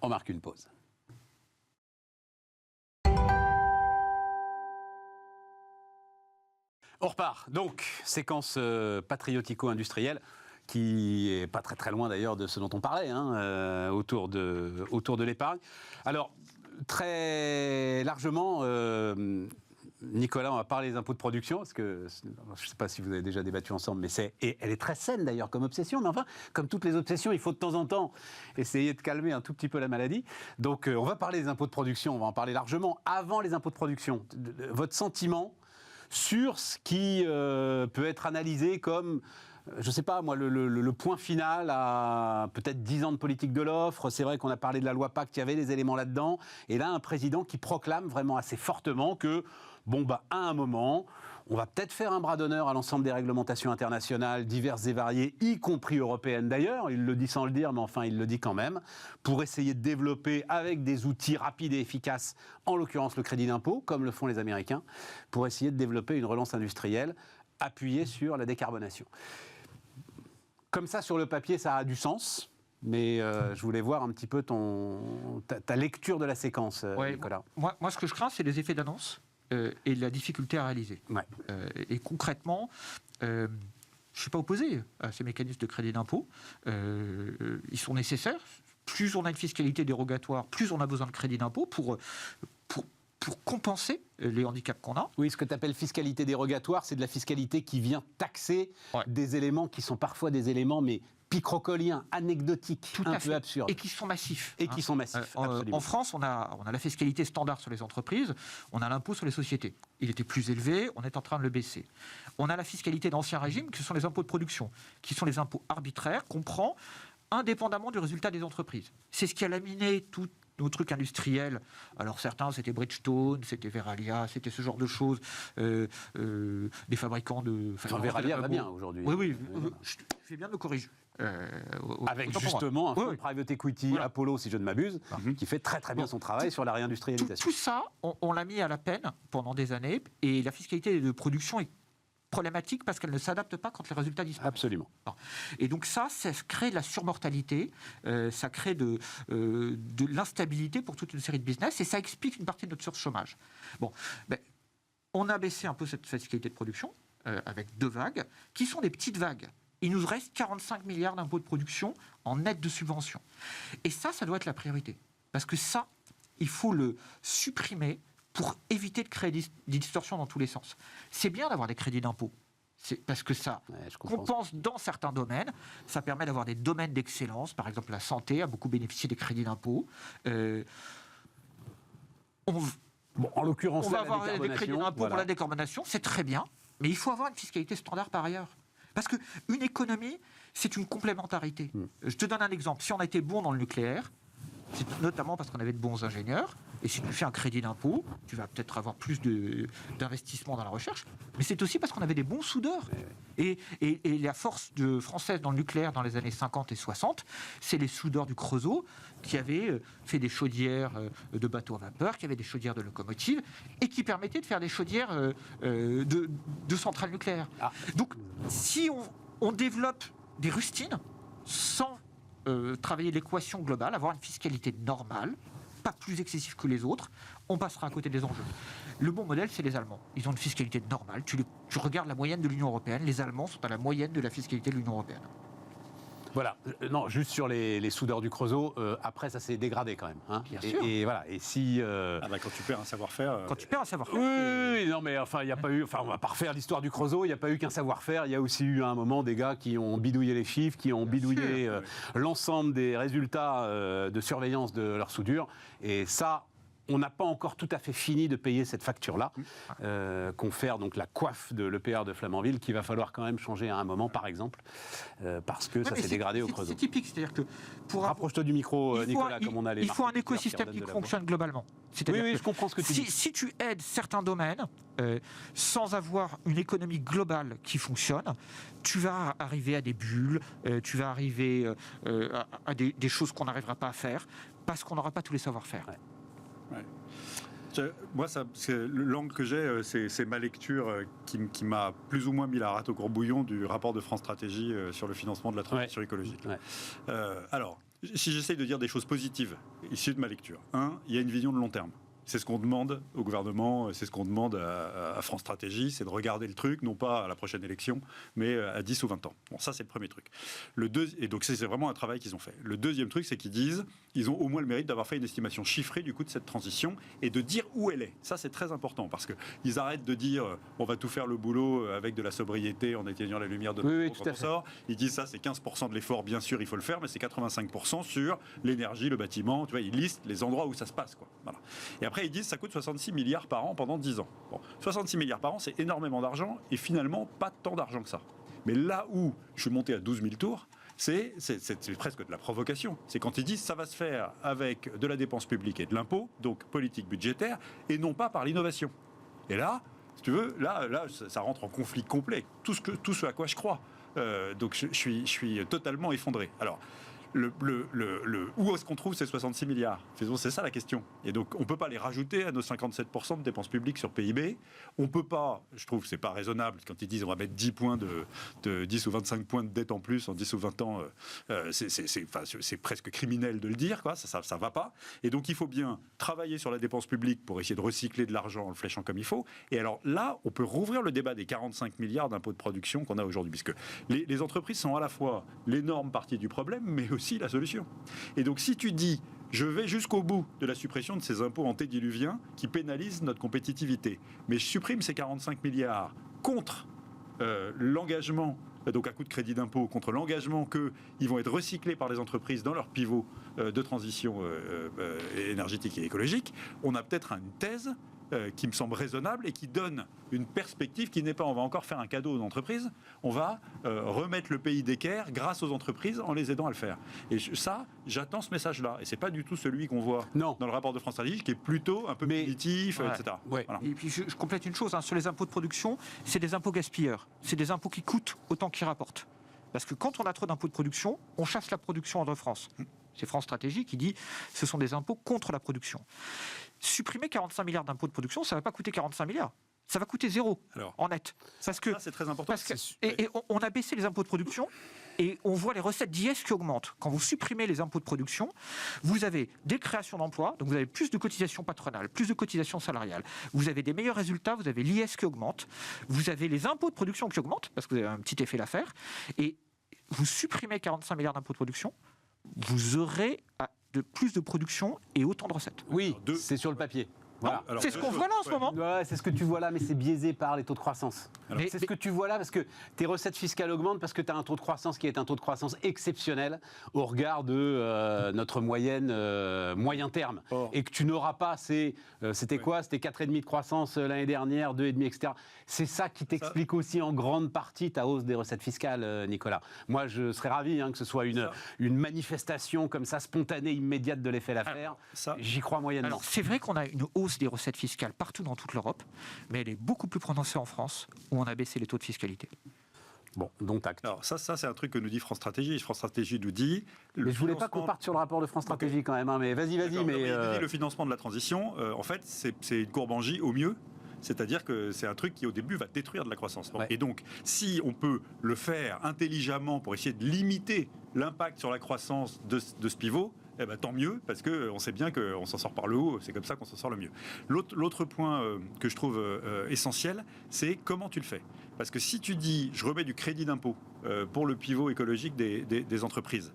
On marque une pause. On repart. Donc, séquence patriotico-industrielle, qui n'est pas très très loin d'ailleurs de ce dont on parlait, autour de l'épargne. Alors, très largement, Nicolas, on va parler des impôts de production, parce que je ne sais pas si vous avez déjà débattu ensemble, mais elle est très saine d'ailleurs comme obsession, mais enfin, comme toutes les obsessions, il faut de temps en temps essayer de calmer un tout petit peu la maladie. Donc, on va parler des impôts de production, on va en parler largement. Avant les impôts de production, votre sentiment sur ce qui peut être analysé comme... Je ne sais pas, moi, le point final à peut-être 10 ans de politique de l'offre. C'est vrai qu'on a parlé de la loi Pacte, il y avait des éléments là-dedans. Et là, un président qui proclame vraiment assez fortement que, à un moment, On va peut-être faire un bras d'honneur à l'ensemble des réglementations internationales, diverses et variées, y compris européennes d'ailleurs, il le dit sans le dire, mais enfin il le dit quand même, pour essayer de développer avec des outils rapides et efficaces, en l'occurrence le crédit d'impôt, comme le font les Américains, pour essayer de développer une relance industrielle appuyée sur la décarbonation. Comme ça, sur le papier, ça a du sens. Mais je voulais voir un petit peu ta lecture de la séquence, Nicolas. Moi, ce que je crains, c'est les effets d'annonce et la difficulté à réaliser. Ouais. Et concrètement, je ne suis pas opposé à ces mécanismes de crédit d'impôt. Ils sont nécessaires. Plus on a une fiscalité dérogatoire, plus on a besoin de crédit d'impôt pour compenser les handicaps qu'on a. Oui, ce que tu appelles fiscalité dérogatoire, c'est de la fiscalité qui vient taxer des éléments qui sont parfois des éléments, mais picrocoliens, anecdotiques, un peu absurdes. Et qui sont massifs. Et qui sont massifs, absolument. En France, on a la fiscalité standard sur les entreprises, on a l'impôt sur les sociétés. Il était plus élevé, on est en train de le baisser. On a la fiscalité d'ancien régime, qui sont les impôts de production, qui sont les impôts arbitraires qu'on prend indépendamment du résultat des entreprises. C'est ce qui a laminé tout nos trucs industriels. Alors certains, c'était Bridgestone, c'était Veralia, c'était ce genre de choses, des fabricants de... Enfin, Veralia va bien aujourd'hui. Oui, je fais bien de me corriger. Avec justement un fonds de private equity, Apollo, si je ne m'abuse, qui fait très très bien son travail sur la réindustrialisation. Tout ça, on l'a mis à la peine pendant des années, et la fiscalité de production est problématique parce qu'elle ne s'adapte pas quand les résultats disparaissent. Absolument. Et donc ça crée de la surmortalité, ça crée de l'instabilité pour toute une série de business, et ça explique une partie de notre surchômage. Bon, on a baissé un peu cette fiscalité de production avec 2 vagues, qui sont des petites vagues. Il nous reste 45 milliards d'impôts de production en net de subvention. Et ça doit être la priorité. Parce que ça, il faut le supprimer pour éviter de créer des distorsions dans tous les sens. C'est bien d'avoir des crédits d'impôt, parce que ça compense dans certains domaines, ça permet d'avoir des domaines d'excellence, par exemple la santé a beaucoup bénéficié des crédits d'impôt. En l'occurrence, on va avoir des crédits d'impôt pour la décarbonation, c'est très bien, mais il faut avoir une fiscalité standard par ailleurs. Parce qu'une économie, c'est une complémentarité. Je te donne un exemple. Si on a été bon dans le nucléaire, c'est notamment parce qu'on avait de bons ingénieurs. Et si tu fais un crédit d'impôt, tu vas peut-être avoir plus d'investissement dans la recherche. Mais c'est aussi parce qu'on avait des bons soudeurs. Et la force française dans le nucléaire dans les années 50 et 60, c'est les soudeurs du Creusot qui avaient fait des chaudières de bateaux à vapeur, qui avaient des chaudières de locomotives, et qui permettaient de faire des chaudières de centrales nucléaires. Donc, si on développe des rustines sans travailler l'équation globale, avoir une fiscalité normale, pas plus excessif que les autres, on passera à côté des enjeux. Le bon modèle, c'est les Allemands. Ils ont une fiscalité normale. Tu regardes la moyenne de l'Union européenne, les Allemands sont à la moyenne de la fiscalité de l'Union européenne. Voilà. Non, juste sur les soudeurs du Creusot, après ça s'est dégradé quand même. Hein. Bien sûr. Et voilà. Et si quand tu perds un savoir-faire. Quand tu perds un savoir-faire. Oui, non, mais enfin, il n'y a pas eu. Enfin, on va pas refaire l'histoire du Creusot. Il n'y a pas eu qu'un savoir-faire. Il y a aussi eu à un moment des gars qui ont bidouillé les chiffres, qui ont bidouillé l'ensemble des résultats de surveillance de leur soudure. Et ça, on n'a pas encore tout à fait fini de payer cette facture-là, confère donc la coiffe de l'EPR de Flamanville, qu'il va falloir quand même changer à un moment, par exemple, parce que ça s'est dégradé au Creusot. C'est typique, c'est-à-dire que rapproche-toi du micro, Nicolas, comme on a les. Il faut un écosystème qui fonctionne globalement. Oui, je comprends ce que tu dis. Si tu aides certains domaines sans avoir une économie globale qui fonctionne, tu vas arriver à des bulles, tu vas arriver à des choses qu'on n'arrivera pas à faire parce qu'on n'aura pas tous les savoir-faire. Moi, l'angle que j'ai, c'est ma lecture qui m'a plus ou moins mis la rate au courbouillon du rapport de France Stratégie sur le financement de la transition écologique. Alors, si j'essaye de dire des choses positives issues de ma lecture, il y a une vision de long terme. C'est ce qu'on demande au gouvernement, c'est ce qu'on demande à France Stratégie, c'est de regarder le truc, non pas à la prochaine élection, mais à 10 ou 20 ans. Bon, ça, c'est le premier truc. Et donc, c'est vraiment un travail qu'ils ont fait. Le deuxième truc, c'est qu'ils disent, ils ont au moins le mérite d'avoir fait une estimation chiffrée du coût de cette transition et de dire où elle est. Ça, c'est très important, parce qu'ils arrêtent de dire, on va tout faire le boulot avec de la sobriété, en éteignant la lumière de notre quand on sort. Ils disent ça, c'est 15% de l'effort, bien sûr, il faut le faire, mais c'est 85% sur l'énergie, le bâtiment. Tu vois, ils listent les endroits où ça se passe, quoi. Voilà. Et après, ils disent que ça coûte 66 milliards par an pendant 10 ans. Bon, 66 milliards par an, c'est énormément d'argent et finalement pas tant d'argent que ça. Mais là où je suis monté à 12 000 tours, c'est presque de la provocation. C'est quand ils disent que ça va se faire avec de la dépense publique et de l'impôt, donc politique budgétaire, et non pas par l'innovation. Et là, Si tu veux, là ça rentre en conflit complet. Tout ce à quoi je crois. Donc je suis totalement effondré. Alors, où est-ce qu'on trouve ces 66 milliards ? C'est ça la question. Et donc, on ne peut pas les rajouter à nos 57% de dépenses publiques sur PIB. On ne peut pas, je trouve que ce n'est pas raisonnable, quand ils disent on va mettre 10 ou 25 points de dette en plus en 10 ou 20 ans, c'est presque criminel de le dire, quoi. Ça ne va pas. Et donc, il faut bien travailler sur la dépense publique pour essayer de recycler de l'argent en le fléchant comme il faut. Et alors là, on peut rouvrir le débat des 45 milliards d'impôts de production qu'on a aujourd'hui, puisque les entreprises sont à la fois l'énorme partie du problème, mais aussi la solution. Et donc si tu dis je vais jusqu'au bout de la suppression de ces impôts antédiluviens qui pénalisent notre compétitivité, mais je supprime ces 45 milliards contre l'engagement, donc à coup de crédit d'impôt, contre l'engagement qu'ils vont être recyclés par les entreprises dans leur pivot de transition énergétique et écologique, on a peut-être une thèse qui me semble raisonnable et qui donne une perspective qui n'est pas on va encore faire un cadeau aux entreprises, on va remettre le pays d'équerre grâce aux entreprises en les aidant à le faire. Et ça, j'attends ce message-là. Et c'est pas du tout celui qu'on voit dans le rapport de France Stratégie, qui est plutôt un peu punitif, etc. Ouais. Voilà. Et puis je complète une chose, sur les impôts de production, c'est des impôts gaspilleurs. C'est des impôts qui coûtent autant qu'ils rapportent. Parce que quand on a trop d'impôts de production, on chasse la production en France. C'est France Stratégie qui dit ce sont des impôts contre la production. Supprimer 45 milliards d'impôts de production, ça ne va pas coûter 45 milliards. Ça va coûter zéro en net. Parce que, ça, c'est très important. Et on a baissé les impôts de production et on voit les recettes d'IS qui augmentent. Quand vous supprimez les impôts de production, vous avez des créations d'emplois, donc vous avez plus de cotisations patronales, plus de cotisations salariales. Vous avez des meilleurs résultats, vous avez l'IS qui augmente, vous avez les impôts de production qui augmentent, parce que vous avez un petit effet l'affaire, et vous supprimez 45 milliards d'impôts de production, vous aurez plus de production et autant de recettes. Oui, c'est sur le papier. Voilà. C'est ce qu'on voit là en ce moment. Ouais, c'est ce que tu vois là, mais c'est biaisé par les taux de croissance. C'est ce que tu vois là parce que tes recettes fiscales augmentent parce que tu as un taux de croissance qui est un taux de croissance exceptionnel au regard de notre moyen terme. Et que tu n'auras pas, c'était quoi ? C'était 4,5 de croissance l'année dernière, 2,5, etc. C'est ça qui t'explique aussi en grande partie ta hausse des recettes fiscales, Nicolas. Moi, je serais ravi que ce soit une manifestation comme ça, spontanée, immédiate de l'effet l'affaire. J'y crois moyennement. Alors, c'est vrai qu'on a une hausse des recettes fiscales partout dans toute l'Europe, mais elle est beaucoup plus prononcée en France, où on a baissé les taux de fiscalité. Bon, donc acte. Alors ça c'est un truc que nous dit France Stratégie. France Stratégie nous dit... Mais je voulais pas qu'on parte sur le rapport de France Stratégie quand même, mais vas-y. Mais le financement de la transition, en fait, c'est une courbe en J au mieux. C'est-à-dire que c'est un truc qui, au début, va détruire de la croissance. Et donc, si on peut le faire intelligemment pour essayer de limiter l'impact sur la croissance de ce pivot, tant mieux, parce qu'on sait bien qu'on s'en sort par le haut, c'est comme ça qu'on s'en sort le mieux. L'autre point que je trouve essentiel, c'est comment tu le fais. Parce que si tu dis, je remets du crédit d'impôt pour le pivot écologique des entreprises,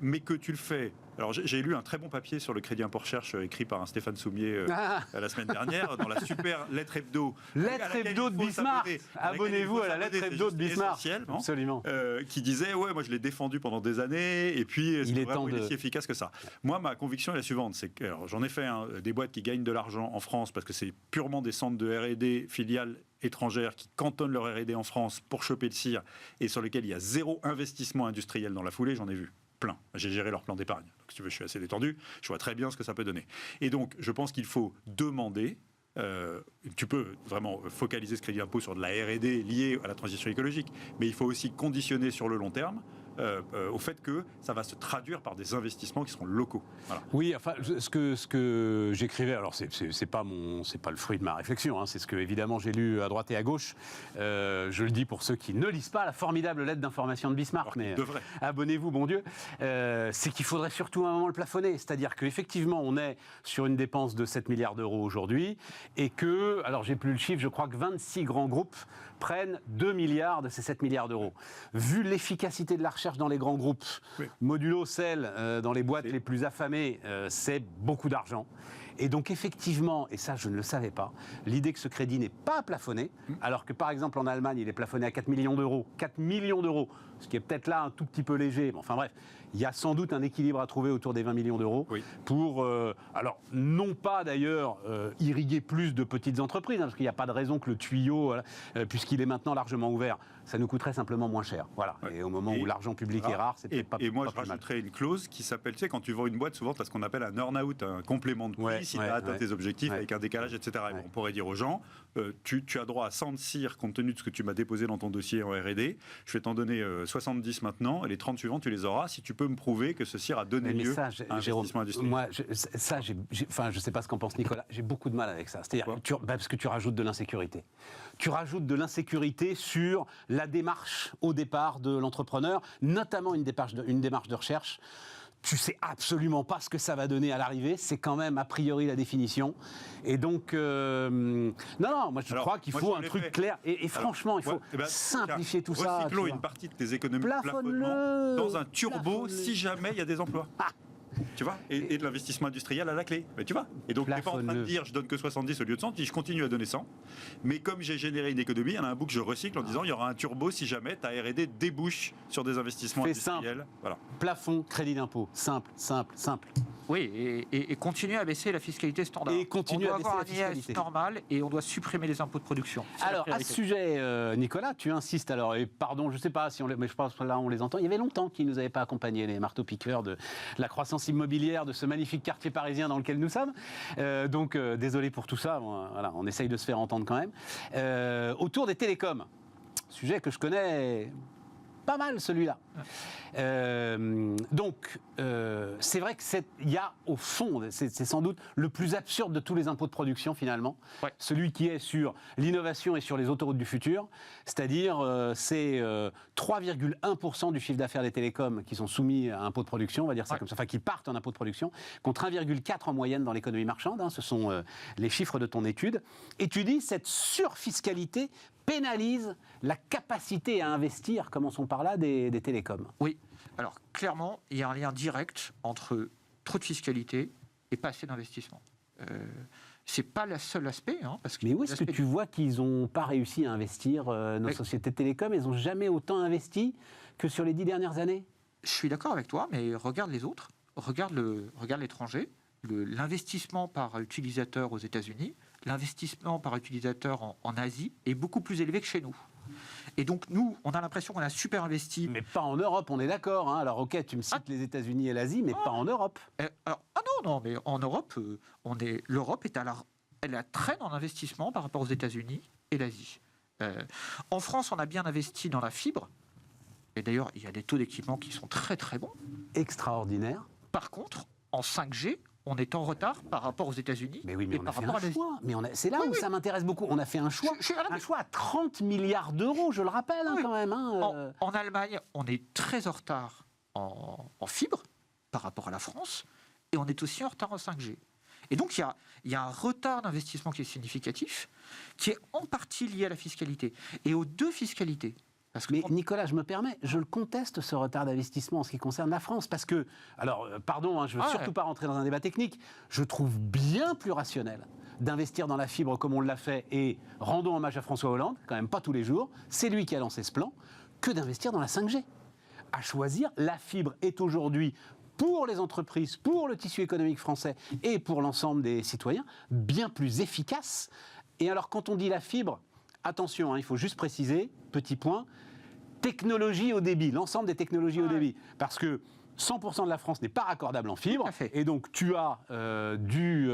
mais que tu le fais... Alors j'ai lu un très bon papier sur le crédit impôt recherche écrit par un Stéphane Soumier la semaine dernière, dans la super lettre hebdo. Lettre hebdo de Bismarck. Abonnez-vous à la lettre hebdo de Bismarck. Absolument. Qui disait, moi je l'ai défendu pendant des années, et puis il est vraiment aussi efficace que ça. Moi, ma conviction est la suivante, c'est que j'en ai fait des boîtes qui gagnent de l'argent en France, parce que c'est purement des centres de R&D filiales étrangères qui cantonnent leur R&D en France pour choper le cire, et sur lesquels il y a zéro investissement industriel dans la foulée, j'en ai vu plein. J'ai géré leur plan d'épargne. Donc, si tu veux, je suis assez détendu. Je vois très bien ce que ça peut donner. Et donc, je pense qu'il faut demander... tu peux vraiment focaliser ce crédit d'impôt sur de la R&D liée à la transition écologique, mais il faut aussi conditionner sur le long terme au fait que ça va se traduire par des investissements qui seront locaux. Voilà. Oui, enfin, ce que j'écrivais, alors c'est pas le fruit de ma réflexion, c'est ce que évidemment j'ai lu à droite et à gauche. Je le dis pour ceux qui ne lisent pas la formidable lettre d'information de Bismarck, mais abonnez-vous, bon Dieu. C'est qu'il faudrait surtout à un moment le plafonner, c'est-à-dire qu'effectivement on est sur une dépense de 7 milliards d'euros aujourd'hui et que, alors j'ai plus le chiffre, je crois que 26 grands groupes prennent 2 milliards de ces 7 milliards d'euros. Vu l'efficacité de la recherche dans les grands groupes, modulo celle dans les boîtes les plus affamées, c'est beaucoup d'argent. Et donc effectivement, et ça je ne le savais pas, l'idée que ce crédit n'est pas plafonné, alors que par exemple en Allemagne il est plafonné à 4 millions d'euros, 4 millions d'euros, ce qui est peut-être là un tout petit peu léger, mais enfin bref, il y a sans doute un équilibre à trouver autour des 20 millions d'euros pour, alors non pas d'ailleurs irriguer plus de petites entreprises, parce qu'il n'y a pas de raison que le tuyau, puisqu'il est maintenant largement ouvert, ça nous coûterait simplement moins cher. Voilà. Ouais. Et au moment où l'argent public est rare, c'est peut-être pas. Et moi, pas je plus mal. rajouterais une clause qui s'appelle, tu sais, quand tu vends une boîte, souvent, tu as ce qu'on appelle un earn-out, un complément de prix, si tu as atteint tes objectifs avec un décalage, etc. Et on pourrait dire aux gens, tu as droit à 100 de cire compte tenu de ce que tu m'as déposé dans ton dossier en R&D. Je vais t'en donner 70 maintenant, et les 30 suivants, tu les auras si tu peux me prouver que ce cire a donné lieu à un investissement industriel. Moi, je sais pas ce qu'en pense Nicolas, j'ai beaucoup de mal avec ça. C'est-à-dire, parce que tu rajoutes de l'insécurité. Tu rajoutes de l'insécurité sur la démarche au départ de l'entrepreneur, notamment une démarche de recherche. Tu sais absolument pas ce que ça va donner à l'arrivée, c'est quand même a priori la définition. Et donc, non, moi je crois qu'il faut un truc clair. Et franchement, il faut simplifier tout ça. Recyclons une partie de tes économies de plafonnement dans un turbo si jamais il y a des emplois. Tu vois, et de l'investissement industriel à la clé. Mais tu vois, et donc tu n'es pas en train de dire je donne que 70 au lieu de 100, je continue à donner 100. Mais comme j'ai généré une économie, il y en a un bout que je recycle en disant il y aura un turbo si jamais ta R&D débouche sur des investissements industriels. Simple. Voilà. Plafond, crédit d'impôt, simple. Oui, et continuer à baisser la fiscalité standard. Et continuer à baisser la fiscalité. On doit avoir un IS normal et on doit supprimer les impôts de production. Alors, à ce sujet, Nicolas, tu insistes. Alors, et pardon, je ne sais pas si mais je pense que là, on les entend. Il y avait longtemps qu'ils ne nous avaient pas accompagnés, les marteaux-piqueurs de la croissance immobilière de ce magnifique quartier parisien dans lequel nous sommes. Donc, désolé pour tout ça. Voilà, on essaye de se faire entendre quand même. Autour des télécoms, sujet que je connais pas mal, celui-là. Donc, c'est vrai qu'il y a au fond, c'est sans doute le plus absurde de tous les impôts de production finalement, celui qui est sur l'innovation et sur les autoroutes du futur, c'est-à-dire c'est 3,1% du chiffre d'affaires des télécoms qui sont soumis à impôt de production, on va dire ça comme ça, enfin qui partent en impôt de production, contre 1,4 en moyenne dans l'économie marchande, ce sont les chiffres de ton étude, et tu dis cette surfiscalité pénalise la capacité à investir, commençons par là, des télécoms. Oui, alors clairement, il y a un lien direct entre trop de fiscalité et pas assez d'investissement. C'est pas le seul aspect. Parce que mais où est-ce que tu vois qu'ils n'ont pas réussi à investir nos sociétés de télécom? Elles n'ont jamais autant investi que sur les 10 dernières années. Je suis d'accord avec toi, mais regarde les autres. Regarde l'étranger. L'investissement par utilisateur aux États-Unis, l'investissement par utilisateur en Asie est beaucoup plus élevé que chez nous. Et donc, nous, on a l'impression qu'on a super investi. Mais pas en Europe, on est d'accord. Alors, ok, tu me cites les États-Unis et l'Asie, mais pas en Europe. Non, mais en Europe, l'Europe elle a traîne en investissement par rapport aux États-Unis et l'Asie. En France, on a bien investi dans la fibre. Et d'ailleurs, il y a des taux d'équipement qui sont très, très bons. Extraordinaire. Par contre, en 5G, on est en retard par rapport aux États-Unis. Mais oui, mais et on par a fait rapport un choix. Mais c'est là où ça m'intéresse beaucoup. On a fait un choix. Un choix à 30 milliards d'euros, je le rappelle quand même. En Allemagne, on est très en retard en fibre par rapport à la France. Et on est aussi en retard en 5G. Et donc, il y a un retard d'investissement qui est significatif, qui est en partie lié à la fiscalité. Et aux deux fiscalités. Mais Nicolas, je me permets, je le conteste, ce retard d'investissement en ce qui concerne la France, parce que, alors, pardon, je ne veux surtout pas rentrer dans un débat technique, je trouve bien plus rationnel d'investir dans la fibre comme on l'a fait, et rendons hommage à François Hollande, quand même pas tous les jours, c'est lui qui a lancé ce plan, que d'investir dans la 5G. À choisir, la fibre est aujourd'hui, pour les entreprises, pour le tissu économique français et pour l'ensemble des citoyens, bien plus efficace. Et alors, quand on dit la fibre, attention, il faut juste préciser, petit point, technologie au débit, l'ensemble des technologies au débit. Parce que 100% de la France n'est pas raccordable en fibre. Et donc, tu as du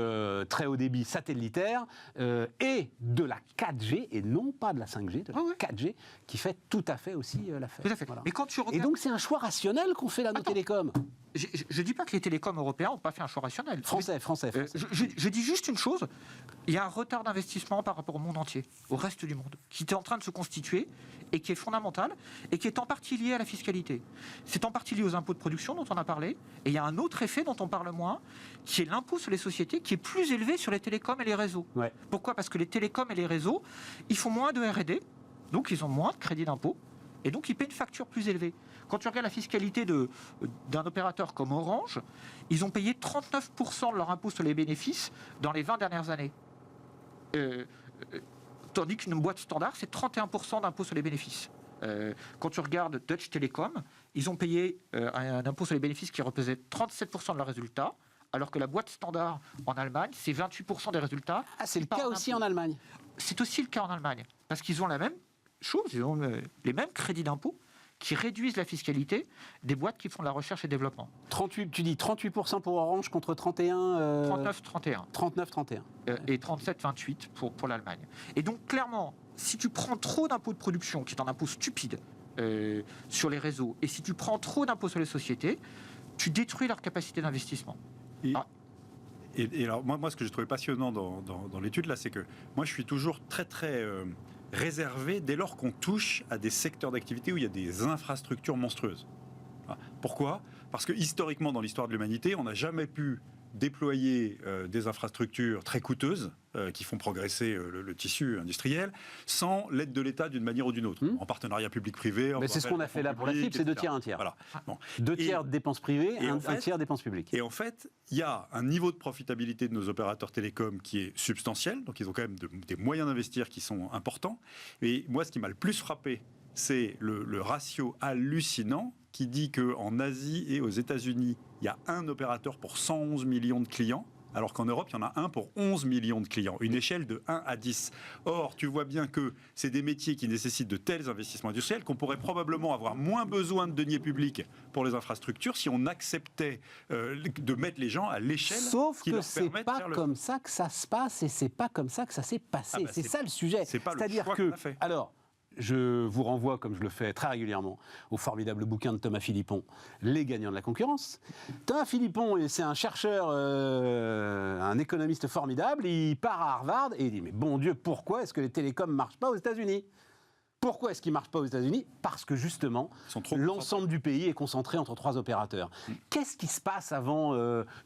très haut débit satellitaire et de la 4G, et non pas de la 5G, de la 4G, qui fait tout à fait aussi l'affaire. Tout à fait. Voilà. Mais quand tu regardes... Et donc, c'est un choix rationnel qu'on fait là, nos télécoms. Je ne dis pas que les télécoms européens n'ont pas fait un choix rationnel. Français. Je dis juste une chose, il y a un retard d'investissement par rapport au monde entier, au reste du monde, qui est en train de se constituer et qui est fondamental et qui est en partie lié à la fiscalité. C'est en partie lié aux impôts de production dont on a parlé, et il y a un autre effet dont on parle moins, qui est l'impôt sur les sociétés, qui est plus élevé sur les télécoms et les réseaux. Ouais. Pourquoi ? Parce que les télécoms et les réseaux, ils font moins de R&D, donc ils ont moins de crédit d'impôt, et donc ils paient une facture plus élevée. Quand tu regardes la fiscalité d'un opérateur comme Orange, ils ont payé 39% de leur impôt sur les bénéfices dans les 20 dernières années. Tandis qu'une boîte standard, c'est 31% d'impôt sur les bénéfices. Quand tu regardes Deutsche Telekom, ils ont payé un impôt sur les bénéfices qui représente 37% de leurs résultats, alors que la boîte standard en Allemagne, c'est 28% des résultats. Ah, c'est le cas aussi en Allemagne. C'est aussi le cas en Allemagne, parce qu'ils ont la même chose, ils ont les mêmes crédits d'impôt qui réduisent la fiscalité des boîtes qui font de la recherche et développement. 38, tu dis 38% pour Orange contre 31... 39-31. 39-31. Et 37-28 pour l'Allemagne. Et donc, clairement, si tu prends trop d'impôts de production, qui est un impôt stupide, sur les réseaux, et si tu prends trop d'impôts sur les sociétés, tu détruis leur capacité d'investissement. Et alors, moi, ce que j'ai trouvé passionnant dans l'étude, là, c'est que moi, je suis toujours très, très réservé dès lors qu'on touche à des secteurs d'activité où il y a des infrastructures monstrueuses. Pourquoi ? Parce que historiquement, dans l'histoire de l'humanité, on n'a jamais pu déployer des infrastructures très coûteuses qui font progresser le tissu industriel sans l'aide de l'État d'une manière ou d'une autre, en partenariat public-privé. Mais c'est ce qu'on a fait là pour la fibre, c'est 2 tiers, 1 tiers. Voilà. Bon. 2 tiers de dépenses privées, et 1 fait, tiers dépenses publiques. Et en fait, il y a un niveau de profitabilité de nos opérateurs télécoms qui est substantiel, donc ils ont quand même des moyens d'investir qui sont importants. Et moi, ce qui m'a le plus frappé, c'est le ratio hallucinant qui dit qu'en Asie et aux États-Unis, il y a un opérateur pour 111 millions de clients, alors qu'en Europe, il y en a un pour 11 millions de clients, une échelle de 1 à 10. Or, tu vois bien que c'est des métiers qui nécessitent de tels investissements industriels qu'on pourrait probablement avoir moins besoin de deniers publics pour les infrastructures si on acceptait de mettre les gens à l'échelle. Sauf qui que leur c'est permet de pas faire comme ça que ça se passe et c'est pas comme ça que ça s'est passé. C'est ça le sujet. C'est-à-dire que, alors, je vous renvoie, comme je le fais très régulièrement, au formidable bouquin de Thomas Philippon, Les gagnants de la concurrence. Thomas Philippon, c'est un chercheur, un économiste formidable, il part à Harvard et il dit « Mais bon Dieu, pourquoi est-ce que les télécoms ne marchent pas aux États-Unis » Pourquoi est-ce qu'ils ne marchent pas aux États-Unis ? Parce que justement, l'ensemble du pays est concentré entre 3 opérateurs. Qu'est-ce qui se passe avant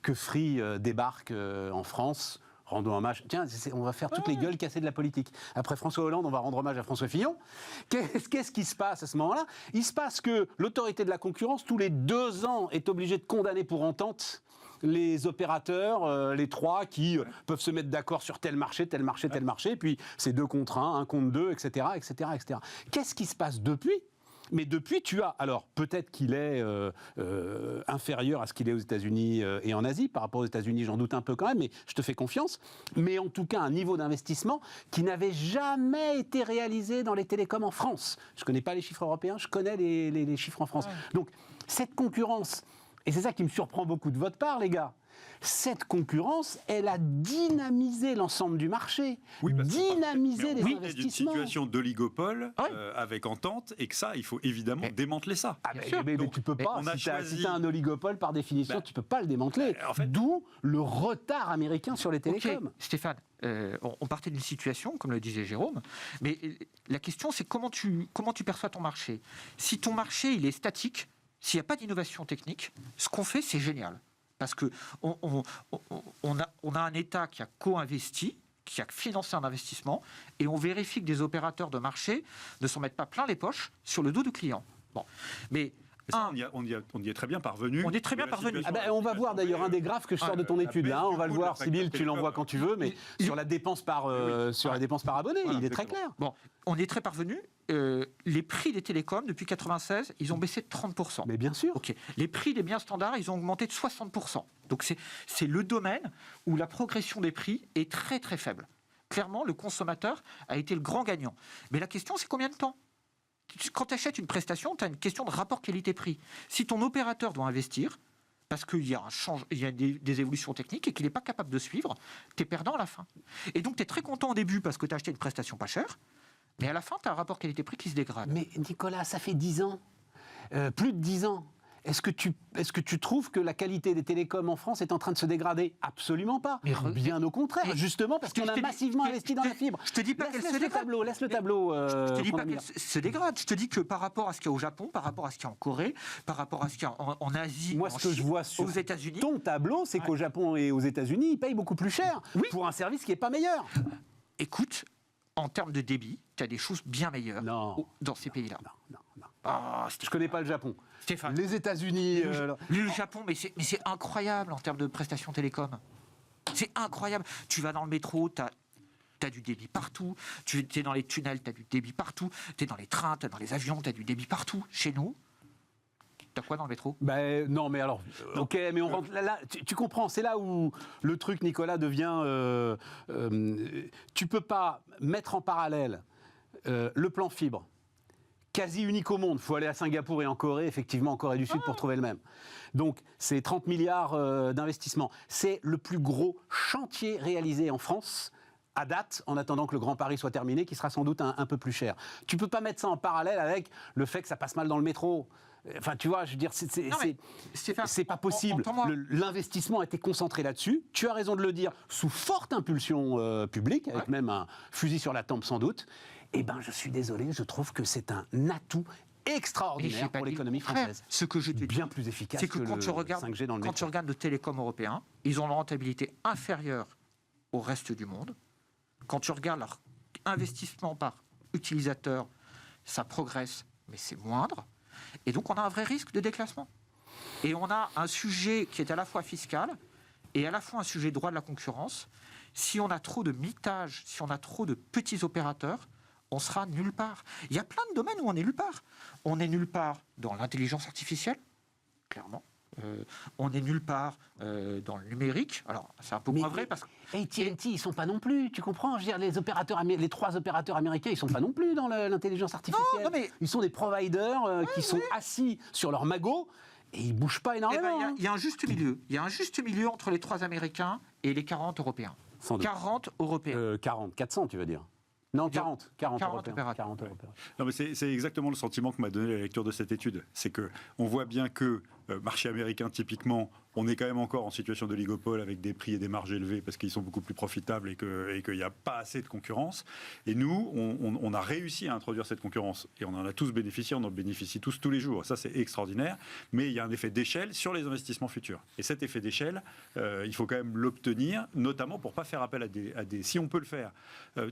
que Free débarque en France ? Rendons hommage. Tiens, on va faire toutes les gueules cassées de la politique. Après François Hollande, on va rendre hommage à François Fillon. Qu'est-ce qui se passe à ce moment-là ? Il se passe que l'autorité de la concurrence, tous les 2 ans, est obligée de condamner pour entente les opérateurs, les 3 qui peuvent se mettre d'accord sur tel marché, et puis c'est 2 contre 1, 1 contre 2, etc., etc., etc. Qu'est-ce qui se passe depuis ? Mais depuis, tu as... Alors, peut-être qu'il est inférieur à ce qu'il est aux États-Unis et en Asie. Par rapport aux États-Unis, j'en doute un peu quand même, mais je te fais confiance. Mais en tout cas, un niveau d'investissement qui n'avait jamais été réalisé dans les télécoms en France. Je ne connais pas les chiffres européens, je connais les chiffres en France. Donc, cette concurrence, et c'est ça qui me surprend beaucoup de votre part, les gars, cette concurrence, elle a dynamisé l'ensemble du marché, dynamisé les investissements. D'une situation d'oligopole avec entente, et que ça, il faut évidemment démanteler ça. Mais tu peux pas, si tu as un oligopole, par définition, tu peux pas le démanteler. D'où le retard américain sur les télécoms. Stéphane, on partait d'une situation, comme le disait Jérôme, mais la question, c'est comment tu perçois ton marché. Si ton marché, il est statique, s'il n'y a pas d'innovation technique, ce qu'on fait, c'est génial. Parce qu'on a un État qui a co-investi, qui a financé un investissement, et on vérifie que des opérateurs de marché ne s'en mettent pas plein les poches sur le dos du client. Bon. Mais ça, on y est très bien parvenu. On est très bien parvenu. On va voir d'ailleurs un des graphes que je sors de ton étude. Là, on va le voir, Sybille, tu l'envoies quand tu veux, mais sur la dépense par abonné, il est très clair. Bon, on est très parvenu. Les prix des télécoms, depuis 1996, ils ont baissé de 30%. Mais bien sûr. Okay. Les prix des biens standards, ils ont augmenté de 60%. Donc c'est le domaine où la progression des prix est très très faible. Clairement, le consommateur a été le grand gagnant. Mais la question, c'est combien de temps ? Quand tu achètes une prestation, tu as une question de rapport qualité-prix. Si ton opérateur doit investir, parce qu'il y a des évolutions techniques et qu'il n'est pas capable de suivre, tu es perdant à la fin. Et donc tu es très content au début parce que tu as acheté une prestation pas chère, mais à la fin, tu as un rapport qualité-prix qui se dégrade. Mais Nicolas, ça fait 10 ans, plus de 10 ans. Est-ce que tu trouves que la qualité des télécoms en France est en train de se dégrader ? Absolument pas. Bien au contraire, justement parce qu'on a massivement investi dans la fibre. Je te dis pas qu'elle se dégrade. Laisse le tableau. Je te dis pas qu'elle se dégrade. Je te dis que par rapport à ce qu'il y a au Japon, par rapport à ce qu'il y a en Corée, par rapport à ce qu'il y a en Asie, moi, ce que je vois sur aux États-Unis, ton tableau, c'est qu'au Japon et aux États-Unis, ils payent beaucoup plus cher pour un service qui n'est pas meilleur. Écoute, en termes de débit, tu as des choses bien meilleures dans ces pays-là. Non. Je connais pas le Japon. Stéphane. Les États-Unis. Le Japon, mais c'est incroyable en termes de prestations télécom. C'est incroyable. Tu vas dans le métro, tu as du débit partout. Tu es dans les tunnels, tu as du débit partout. Tu es dans les trains, tu es dans les avions, tu as du débit partout. Chez nous, tu as quoi dans le métro ? Non, mais alors, ok, mais on rentre là, tu comprends, c'est là où le truc, Nicolas, devient... tu peux pas mettre en parallèle Le plan fibre, quasi unique au monde. Il faut aller à Singapour et en Corée, effectivement en Corée du Sud pour trouver le même. Donc c'est 30 milliards d'investissements. C'est le plus gros chantier réalisé en France à date, en attendant que le Grand Paris soit terminé, qui sera sans doute un peu plus cher. Tu ne peux pas mettre ça en parallèle avec le fait que ça passe mal dans le métro. Enfin, tu vois, je veux dire, c'est pas possible. L'investissement a été concentré là-dessus. Tu as raison de le dire, sous forte impulsion publique, avec même un fusil sur la tempe sans doute. Eh bien, je suis désolé, je trouve que c'est un atout extraordinaire pour l'économie française. Ce que je te dis, bien plus efficace c'est que quand tu regardes, 5G dans le métro. Quand tu regardes le télécom européen, ils ont une rentabilité inférieure au reste du monde. Quand tu regardes leur investissement par utilisateur, ça progresse, mais c'est moindre. Et donc, on a un vrai risque de déclassement. Et on a un sujet qui est à la fois fiscal et à la fois un sujet droit de la concurrence. Si on a trop de mitage, si on a trop de petits opérateurs, on sera nulle part. Il y a plein de domaines où on est nulle part. On est nulle part dans l'intelligence artificielle, clairement. On est nulle part dans le numérique. Alors, c'est un peu moins vrai parce que... AT&T, ils ne sont pas non plus, tu comprends? Je veux dire, les 3 opérateurs américains, ils ne sont pas non plus dans l'intelligence artificielle. Non, mais... Ils sont des providers qui sont assis sur leur magot et ils ne bougent pas énormément. Il y a un juste milieu. Il y a un juste milieu entre les 3 Américains et les 40 Européens. 40 Européens. 400, tu veux dire? Non, 40 opérateurs. Non, mais c'est exactement le sentiment que m'a donné la lecture de cette étude. C'est qu'on voit bien que, marché américain typiquement, on est quand même encore en situation d'oligopole avec des prix et des marges élevés parce qu'ils sont beaucoup plus profitables et qu'il n'y a pas assez de concurrence. Et nous, on a réussi à introduire cette concurrence et on en a tous bénéficié, on en bénéficie tous les jours. Ça, c'est extraordinaire. Mais il y a un effet d'échelle sur les investissements futurs. Et cet effet d'échelle, il faut quand même l'obtenir, notamment pour ne pas faire appel à des... Si on peut le faire,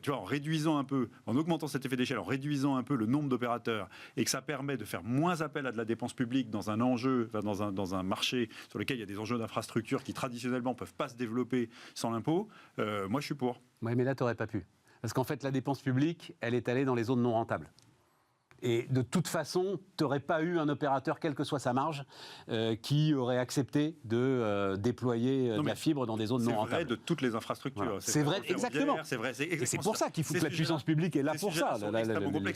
tu vois, en réduisant un peu, en augmentant cet effet d'échelle, en réduisant un peu le nombre d'opérateurs et que ça permet de faire moins appel à de la dépense publique dans un enjeu, dans un marché sur lequel il y a des enjeux d'infrastructure qui traditionnellement ne peuvent pas se développer sans l'impôt, moi je suis pour. Oui, mais là tu n'aurais pas pu. Parce qu'en fait la dépense publique, elle est allée dans les zones non rentables. Et de toute façon, tu n'aurais pas eu un opérateur, quelle que soit sa marge, qui aurait accepté de déployer de la fibre dans des zones non rentables. C'est vrai de toutes les infrastructures. Voilà. C'est vrai, exactement. Et c'est pour ça qu'il faut que la puissance publique est là pour ça.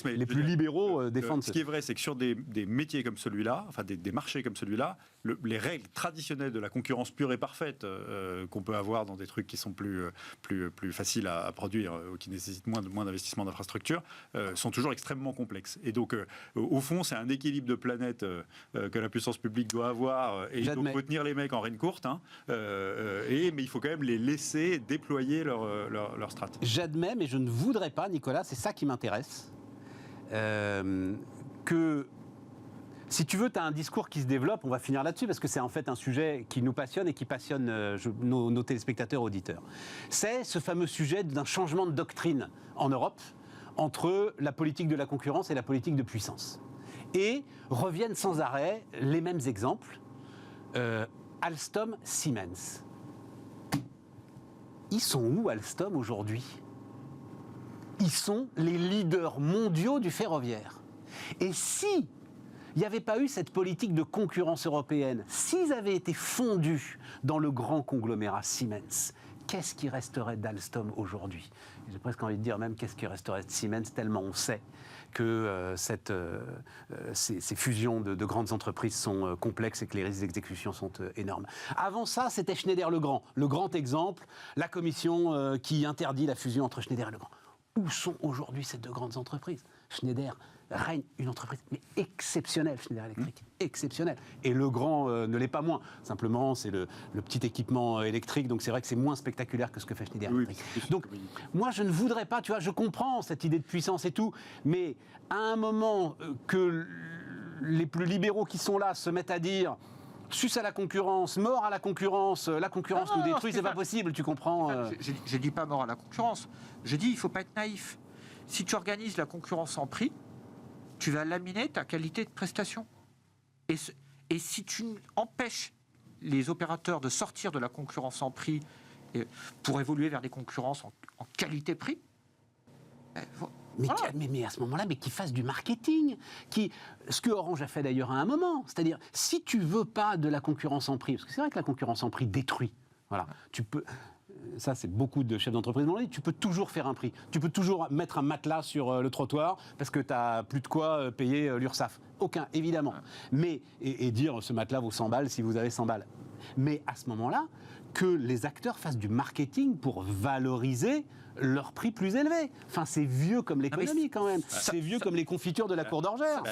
Les plus libéraux défendent ça. Ce qui est vrai, c'est que sur des métiers comme celui-là, enfin des marchés comme celui-là, les règles traditionnelles de la concurrence pure et parfaite qu'on peut avoir dans des trucs qui sont plus faciles à produire ou qui nécessitent moins d'investissement d'infrastructure sont toujours extrêmement complexes. Et donc, au fond, c'est un équilibre de planète que la puissance publique doit avoir. Et donc, il faut tenir les mecs en règne courte. Mais il faut quand même les laisser déployer leur stratégie. J'admets, mais je ne voudrais pas, Nicolas, c'est ça qui m'intéresse, que... Si tu veux, tu as un discours qui se développe, on va finir là-dessus, parce que c'est en fait un sujet qui nous passionne et qui passionne nos téléspectateurs, auditeurs. C'est ce fameux sujet d'un changement de doctrine en Europe entre la politique de la concurrence et la politique de puissance. Et reviennent sans arrêt les mêmes exemples. Alstom, Siemens. Ils sont où, Alstom, aujourd'hui? Ils sont les leaders mondiaux du ferroviaire. Et si il n'y avait pas eu cette politique de concurrence européenne, s'ils avaient été fondus dans le grand conglomérat Siemens, qu'est-ce qui resterait d'Alstom aujourd'hui? J'ai presque envie de dire même qu'est-ce qui resterait de Siemens, tellement on sait que ces fusions de grandes entreprises sont complexes et que les risques d'exécution sont énormes. Avant ça, c'était Schneider Legrand. Le grand exemple, la commission qui interdit la fusion entre Schneider et Legrand. Où sont aujourd'hui ces 2 grandes entreprises? Schneider règne une entreprise mais exceptionnelle, Schneider Electric, exceptionnelle. Et Legrand ne l'est pas moins. Simplement, c'est le petit équipement électrique, donc c'est vrai que c'est moins spectaculaire que ce que fait Schneider Electric. Donc, moi, je ne voudrais pas, tu vois, je comprends cette idée de puissance et tout, mais à un moment que les plus libéraux qui sont là se mettent à dire suce à la concurrence, mort à la concurrence nous détruit, c'est pas possible, tu comprends Je dis pas mort à la concurrence, je dis il faut pas être naïf. Si tu organises la concurrence en prix, tu vas laminer ta qualité de prestation. Et si tu empêches les opérateurs de sortir de la concurrence en prix pour évoluer vers des concurrences en qualité-prix, voilà. Mais à ce moment-là, qu'ils fassent du marketing. Ce que Orange a fait d'ailleurs à un moment. C'est-à-dire, si tu veux pas de la concurrence en prix, parce que c'est vrai que la concurrence en prix détruit. Voilà, tu peux... ça c'est beaucoup de chefs d'entreprise m'ont dit, tu peux toujours faire un prix. Tu peux toujours mettre un matelas sur le trottoir parce que tu n'as plus de quoi payer l'URSSAF. Aucun, évidemment. Mais, et dire ce matelas vaut 100 balles si vous avez 100 balles. Mais à ce moment-là, que les acteurs fassent du marketing pour valoriser leur prix plus élevé. Enfin, c'est vieux comme l'économie quand même. C'est vieux comme les confitures de la cour d'Orgère.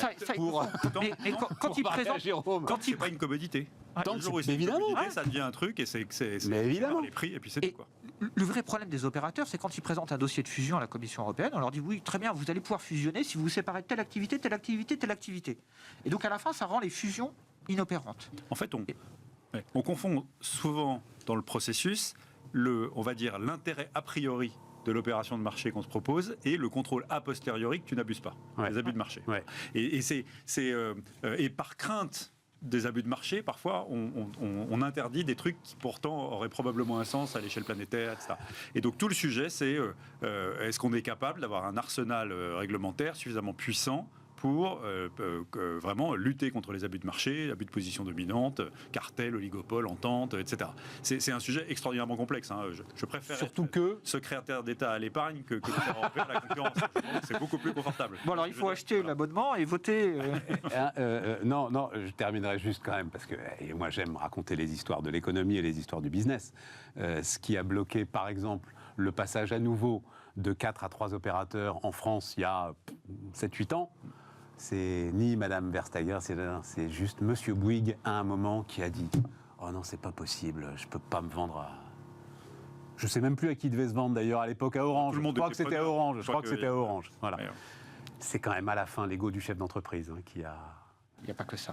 Mais quand il présente... Quand c'est pas une commodité. Tant Le jour où c'est une évidemment. commodité, ça devient un truc et c'est Mais évidemment. les prix et puis c'est tout, quoi. Le vrai problème des opérateurs, c'est quand ils présentent un dossier de fusion à la Commission européenne, on leur dit oui, très bien, vous allez pouvoir fusionner si vous vous séparez de telle activité, telle activité, telle activité. Et donc à la fin, ça rend les fusions inopérantes. En fait, on confond souvent dans le processus, on va dire, l'intérêt a priori de l'opération de marché qu'on se propose et le contrôle a posteriori que tu n'abuses pas, les abus de marché. Ouais. Et par crainte des abus de marché, parfois, on interdit des trucs qui pourtant auraient probablement un sens à l'échelle planétaire, etc. Et donc tout le sujet, c'est est-ce qu'on est capable d'avoir un arsenal réglementaire suffisamment puissant pour vraiment lutter contre les abus de marché, abus de position dominante, cartel, oligopole, entente, etc. C'est un sujet extraordinairement complexe. Hein. Je préfère Surtout être secrétaire d'État à l'épargne que européen à la concurrence. C'est beaucoup plus confortable. Bon, alors il faut acheter l'abonnement et voter. Non, je terminerai juste quand même, parce que moi j'aime raconter les histoires de l'économie et les histoires du business. Ce qui a bloqué, par exemple, le passage à nouveau de 4 à 3 opérateurs en France il y a 7-8 ans, c'est ni Madame Verstager, c'est juste Monsieur Bouygues à un moment qui a dit « Oh non, c'est pas possible, je peux pas me vendre à... » Je sais même plus à qui devait se vendre d'ailleurs à l'époque, à Orange. Je crois que c'était à Orange. Je crois que c'était à Orange. Voilà. C'est quand même à la fin l'ego du chef d'entreprise qui a... Il n'y a pas que ça.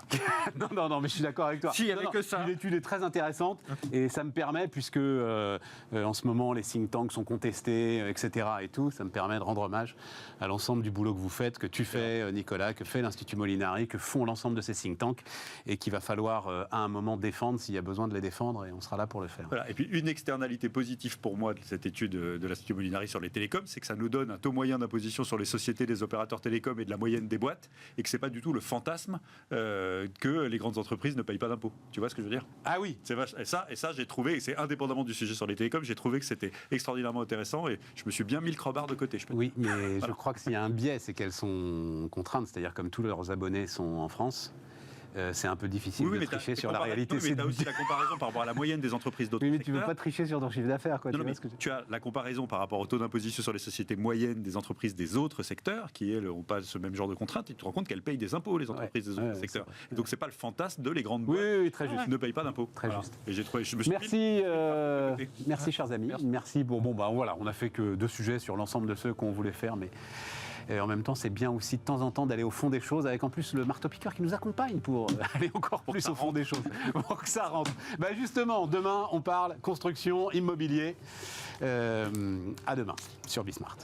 non, mais je suis d'accord avec toi. Si, il n'y avait que ça. L'étude est très intéressante et ça me permet, puisque en ce moment les think tanks sont contestés, etc. et tout, ça me permet de rendre hommage à l'ensemble du boulot que vous faites, que tu fais, Nicolas, que fait l'Institut Molinari, que font l'ensemble de ces think tanks et qu'il va falloir à un moment défendre s'il y a besoin de les défendre et on sera là pour le faire. Voilà. Et puis une externalité positive pour moi de cette étude de l'Institut Molinari sur les télécoms, c'est que ça nous donne un taux moyen d'imposition sur les sociétés des opérateurs télécoms et de la moyenne des boîtes et que c'est pas du tout le fantasme que les grandes entreprises ne payent pas d'impôts. Tu vois ce que je veux dire ? Ah oui. Et ça, j'ai trouvé, et c'est indépendamment du sujet sur les télécoms, j'ai trouvé que c'était extraordinairement intéressant et je me suis bien mis le crowbar de côté. Oui, mais je crois que s'il y a un biais, c'est qu'elles sont contraintes, c'est-à-dire comme tous leurs abonnés sont en France. C'est un peu difficile de tricher sur la réalité. Mais tu as aussi la comparaison par rapport à la moyenne des entreprises d'autres secteurs. Mais tu ne veux pas tricher sur ton chiffre d'affaires. Tu as la comparaison par rapport au taux d'imposition sur les sociétés moyennes des entreprises des autres secteurs, qui elles n'ont pas ce même genre de contraintes, et tu te rends compte qu'elles payent des impôts, les entreprises des autres secteurs. Et donc ce n'est pas le fantasme de les grandes boîtes très juste. qui ne payent pas d'impôts. Très juste. Et j'ai trouvé, je me suis merci chers amis. Merci. Voilà, on n'a fait que 2 sujets sur l'ensemble de ceux qu'on voulait faire, mais... Et en même temps, c'est bien aussi de temps en temps d'aller au fond des choses, avec en plus le marteau-piqueur qui nous accompagne pour aller encore plus au fond des choses, pour que ça rentre. Justement, demain, on parle construction, immobilier. À demain sur Bismart.